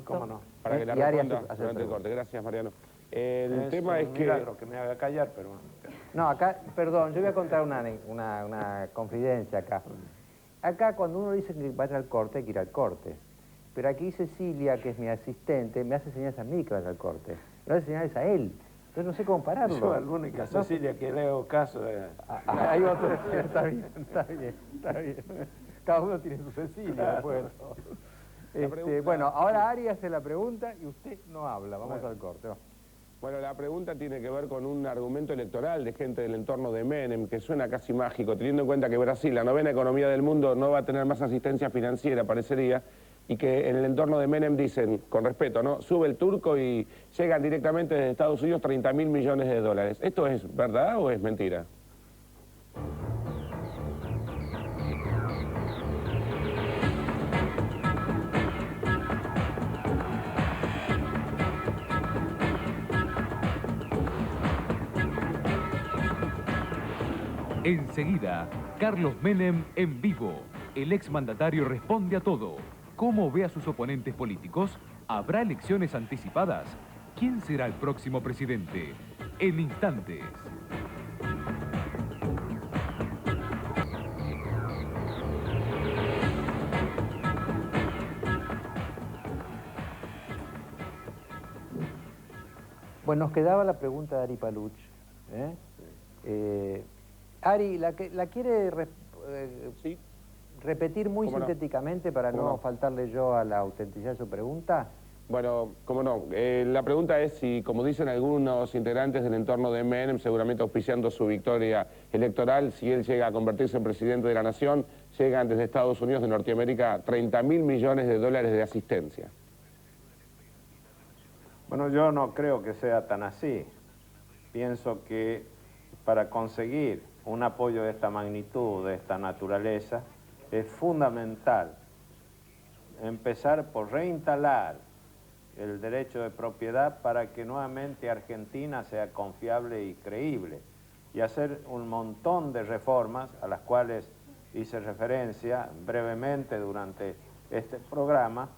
¿Cómo no? Para que la responda durante el corte. Gracias, Mariano. El tema es que... milagro que me haga callar, pero... No, acá, perdón, yo voy a contar una confidencia acá. Acá cuando uno dice que vaya al corte, hay que ir al corte. Pero aquí Cecilia, que es mi asistente, me hace señales a mí que vaya al corte. Me hace señales a él. Entonces no sé cómo pararlo. Yo la única Cecilia que le hago caso es... Hay otro, está bien. Cada uno tiene su Cecilia, bueno. Bueno, ahora Ari hace la pregunta y usted no habla. Vamos al corte. Va. Bueno, la pregunta tiene que ver con un argumento electoral de gente del entorno de Menem, que suena casi mágico, teniendo en cuenta que Brasil, la 9ª economía del mundo, no va a tener más asistencia financiera, parecería, y que en el entorno de Menem dicen, con respeto, ¿no? Sube el turco y llegan directamente desde Estados Unidos 30.000 millones de dólares. ¿Esto es verdad o es mentira? Enseguida, Carlos Menem en vivo. El exmandatario responde a todo. ¿Cómo ve a sus oponentes políticos? ¿Habrá elecciones anticipadas? ¿Quién será el próximo presidente? En instantes. Bueno, nos quedaba la pregunta de Ari Paluch. Ari, ¿la quiere repetir muy sintéticamente para no faltarle yo a la autenticidad de su pregunta? Bueno, cómo no. La pregunta es si, como dicen algunos integrantes del entorno de Menem, seguramente auspiciando su victoria electoral, si él llega a convertirse en presidente de la nación, llegan desde Estados Unidos de Norteamérica 30.000 millones de dólares de asistencia. Bueno, yo no creo que sea tan así. Pienso que para conseguir un apoyo de esta magnitud, de esta naturaleza, es fundamental empezar por reinstalar el derecho de propiedad para que nuevamente Argentina sea confiable y creíble, y hacer un montón de reformas a las cuales hice referencia brevemente durante este programa,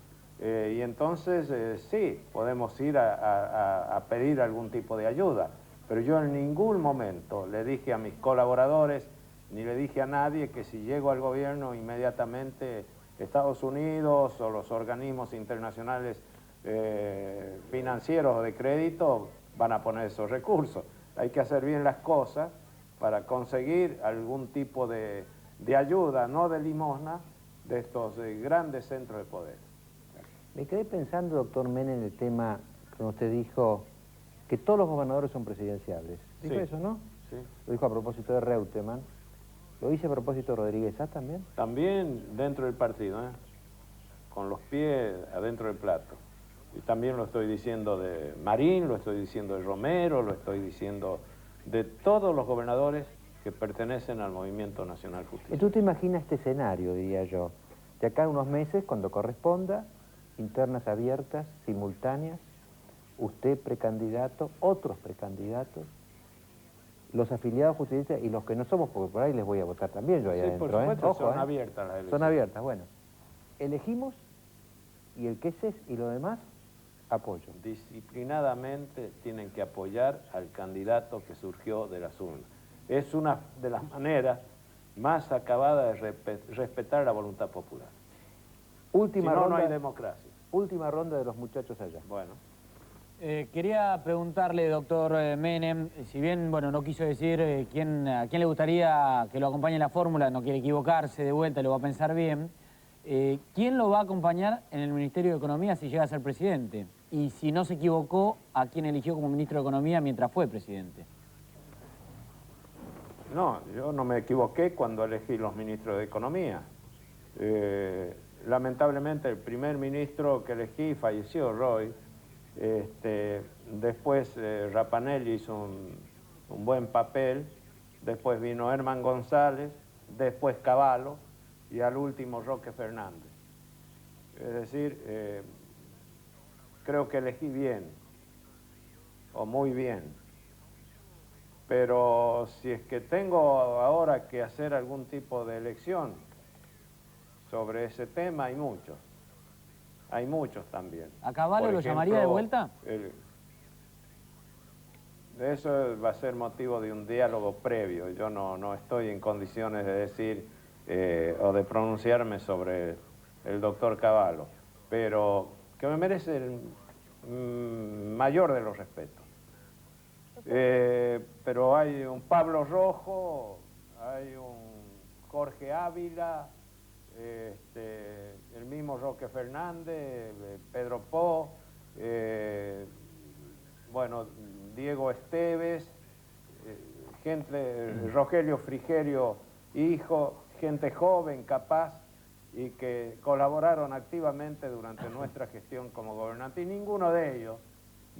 y entonces sí, podemos ir a pedir algún tipo de ayuda, pero yo en ningún momento le dije a mis colaboradores, ni le dije a nadie que si llego al gobierno inmediatamente Estados Unidos o los organismos internacionales financieros o de crédito van a poner esos recursos. Hay que hacer bien las cosas para conseguir algún tipo de ayuda, no de limosna, de estos grandes centros de poder. Me quedé pensando, doctor Menem, en el tema que usted dijo que todos los gobernadores son presidenciables. ¿Dijo eso, no? Sí. Lo dijo a propósito de Reutemann. ¿Lo dice a propósito de Rodríguez Sá también? También dentro del partido, con los pies adentro del plato. Y también lo estoy diciendo de Marín, lo estoy diciendo de Romero, lo estoy diciendo de todos los gobernadores que pertenecen al Movimiento Nacional Justicia. ¿Tú te imaginas este escenario, diría yo? De acá a unos meses, cuando corresponda, internas abiertas, simultáneas, usted precandidato, otros precandidatos, los afiliados justicialistas y los que no somos, porque por ahí les voy a votar también yo ahí adentro. Por supuesto, Ojo, son abiertas las elecciones. Son abiertas, bueno. Elegimos y el que es y lo demás, apoyo. Disciplinadamente tienen que apoyar al candidato que surgió de las urnas. Es una de las maneras más acabadas de respetar la voluntad popular. Última si no, ronda, no hay democracia. Última ronda de los muchachos allá. Bueno. Quería preguntarle, doctor Menem, si bien bueno, no quiso decir a quién le gustaría que lo acompañe en la fórmula, no quiere equivocarse de vuelta, lo va a pensar bien, ¿quién lo va a acompañar en el Ministerio de Economía si llega a ser presidente? Y si no se equivocó, ¿a quién eligió como ministro de Economía mientras fue presidente? No, yo no me equivoqué cuando elegí los ministros de Economía. Lamentablemente el primer ministro que elegí falleció, Roy. Después Rapanelli hizo un buen papel, después vino Herman González, después Cavallo y al último Roque Fernández. Es decir, creo que elegí bien, o muy bien, pero si es que tengo ahora que hacer algún tipo de elección sobre ese tema, hay muchos. Hay muchos también. ¿A Cavallo lo llamaría de vuelta? Eso va a ser motivo de un diálogo previo. Yo no estoy en condiciones de decir o de pronunciarme sobre el doctor Cavallo, pero que me merece el mayor de los respetos. Pero hay un Pablo Rojo, hay un Jorge Ávila, el mismo Roque Fernández, Pedro Po, bueno, Diego Esteves, gente, Rogelio Frigerio, hijo, gente joven, capaz, y que colaboraron activamente durante nuestra gestión como gobernante, y ninguno de ellos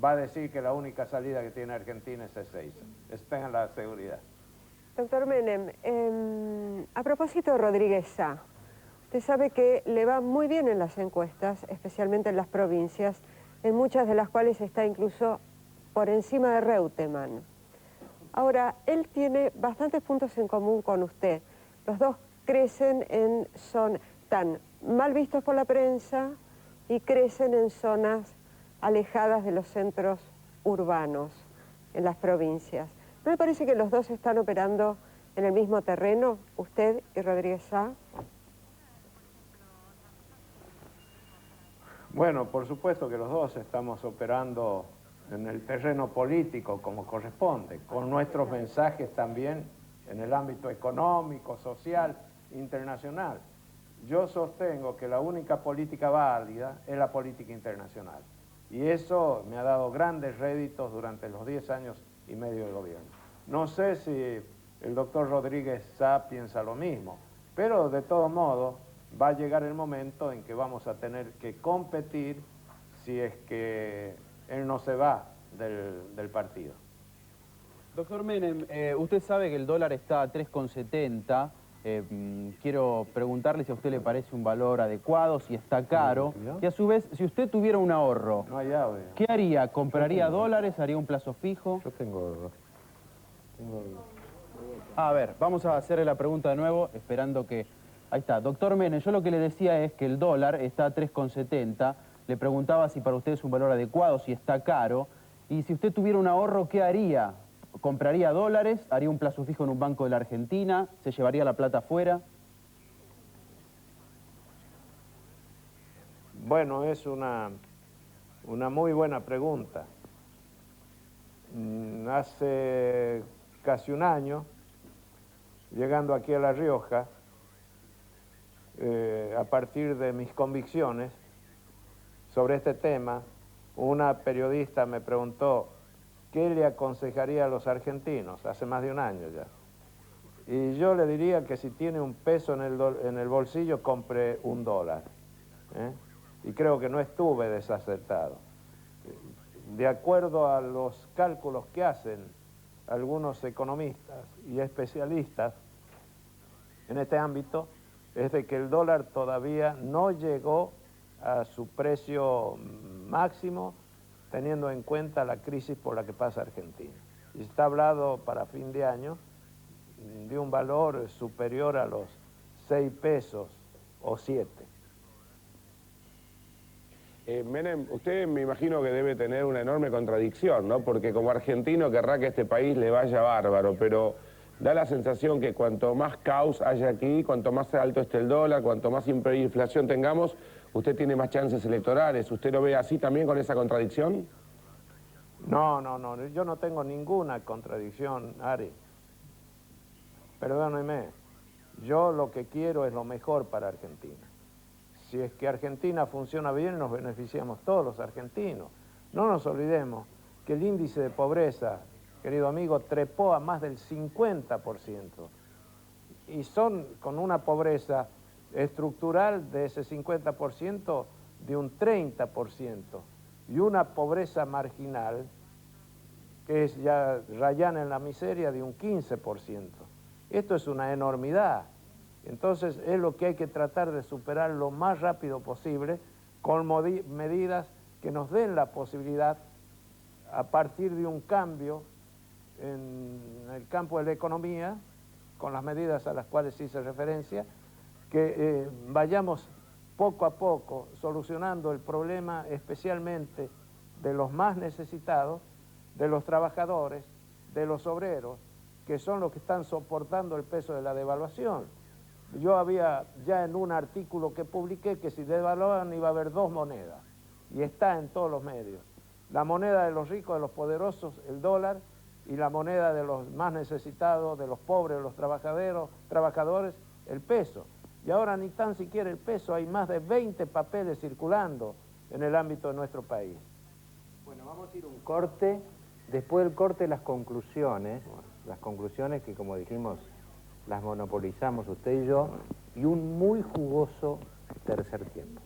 va a decir que la única salida que tiene Argentina es Ezeiza. Tengan la seguridad. Doctor Menem, a propósito de Rodríguez Sá, usted sabe que le va muy bien en las encuestas, especialmente en las provincias, en muchas de las cuales está incluso por encima de Reutemann. Ahora, él tiene bastantes puntos en común con usted. Los dos crecen son tan mal vistos por la prensa y crecen en zonas alejadas de los centros urbanos, en las provincias. ¿No le parece que los dos están operando en el mismo terreno, usted y Rodríguez Sá? Bueno, por supuesto que los dos estamos operando en el terreno político como corresponde, con nuestros mensajes también en el ámbito económico, social, internacional. Yo sostengo que la única política válida es la política internacional. Y eso me ha dado grandes réditos durante los 10 años y medio de gobierno. No sé si el doctor Rodríguez Sá piensa lo mismo, pero de todo modo va a llegar el momento en que vamos a tener que competir si es que él no se va del partido. Doctor Menem, usted sabe que el dólar está a 3,70. Quiero preguntarle si a usted le parece un valor adecuado, si está caro. Y a su vez, si usted tuviera un ahorro, ¿qué haría? ¿Compraría dólares? ¿Haría un plazo fijo? Yo tengo... A ver, vamos a hacerle la pregunta de nuevo, esperando que... Ahí está. Doctor Menem, yo lo que le decía es que el dólar está a 3,70. Le preguntaba si para usted es un valor adecuado, si está caro. Y si usted tuviera un ahorro, ¿qué haría? ¿Compraría dólares? ¿Haría un plazo fijo en un banco de la Argentina? ¿Se llevaría la plata afuera? Bueno, es una muy buena pregunta. Hace casi un año, llegando aquí a La Rioja, a partir de mis convicciones sobre este tema, una periodista me preguntó qué le aconsejaría a los argentinos, hace más de un año ya. Y yo le diría que si tiene un peso en el bolsillo, compre un dólar. Y creo que no estuve desacertado. De acuerdo a los cálculos que hacen algunos economistas y especialistas en este ámbito, es de que el dólar todavía no llegó a su precio máximo, teniendo en cuenta la crisis por la que pasa Argentina. Y está hablado para fin de año de un valor superior a los 6 pesos o 7. Menem, usted me imagino que debe tener una enorme contradicción, ¿no? Porque como argentino querrá que este país le vaya bárbaro, pero da la sensación que cuanto más caos haya aquí, cuanto más alto esté el dólar, cuanto más inflación tengamos, usted tiene más chances electorales. ¿Usted lo ve así también con esa contradicción? No, yo no tengo ninguna contradicción, Ari. Perdóneme, yo lo que quiero es lo mejor para Argentina. Si es que Argentina funciona bien, nos beneficiamos todos los argentinos. No nos olvidemos que el índice de pobreza, querido amigo, trepó a más del 50%. Y son con una pobreza estructural de ese 50% de un 30%. Y una pobreza marginal, que es ya rayana en la miseria, de un 15%. Esto es una enormidad. Entonces es lo que hay que tratar de superar lo más rápido posible con medidas que nos den la posibilidad, a partir de un cambio en el campo de la economía, con las medidas a las cuales hice referencia, que vayamos poco a poco solucionando el problema especialmente de los más necesitados, de los trabajadores, de los obreros, que son los que están soportando el peso de la devaluación. Yo había ya en un artículo que publiqué que si devaluaban iba a haber 2 monedas, y está en todos los medios. La moneda de los ricos, de los poderosos, el dólar, y la moneda de los más necesitados, de los pobres, de los trabajadores, el peso. Y ahora ni tan siquiera el peso, hay más de 20 papeles circulando en el ámbito de nuestro país. Bueno, vamos a ir a un corte. Después del corte, las conclusiones que, como dijimos, las monopolizamos usted y yo, y un muy jugoso tercer tiempo.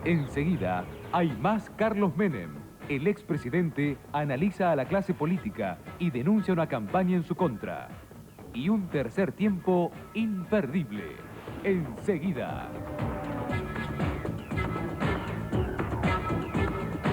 Enseguida, hay más Carlos Menem. El expresidente analiza a la clase política y denuncia una campaña en su contra. Y un tercer tiempo imperdible. Enseguida.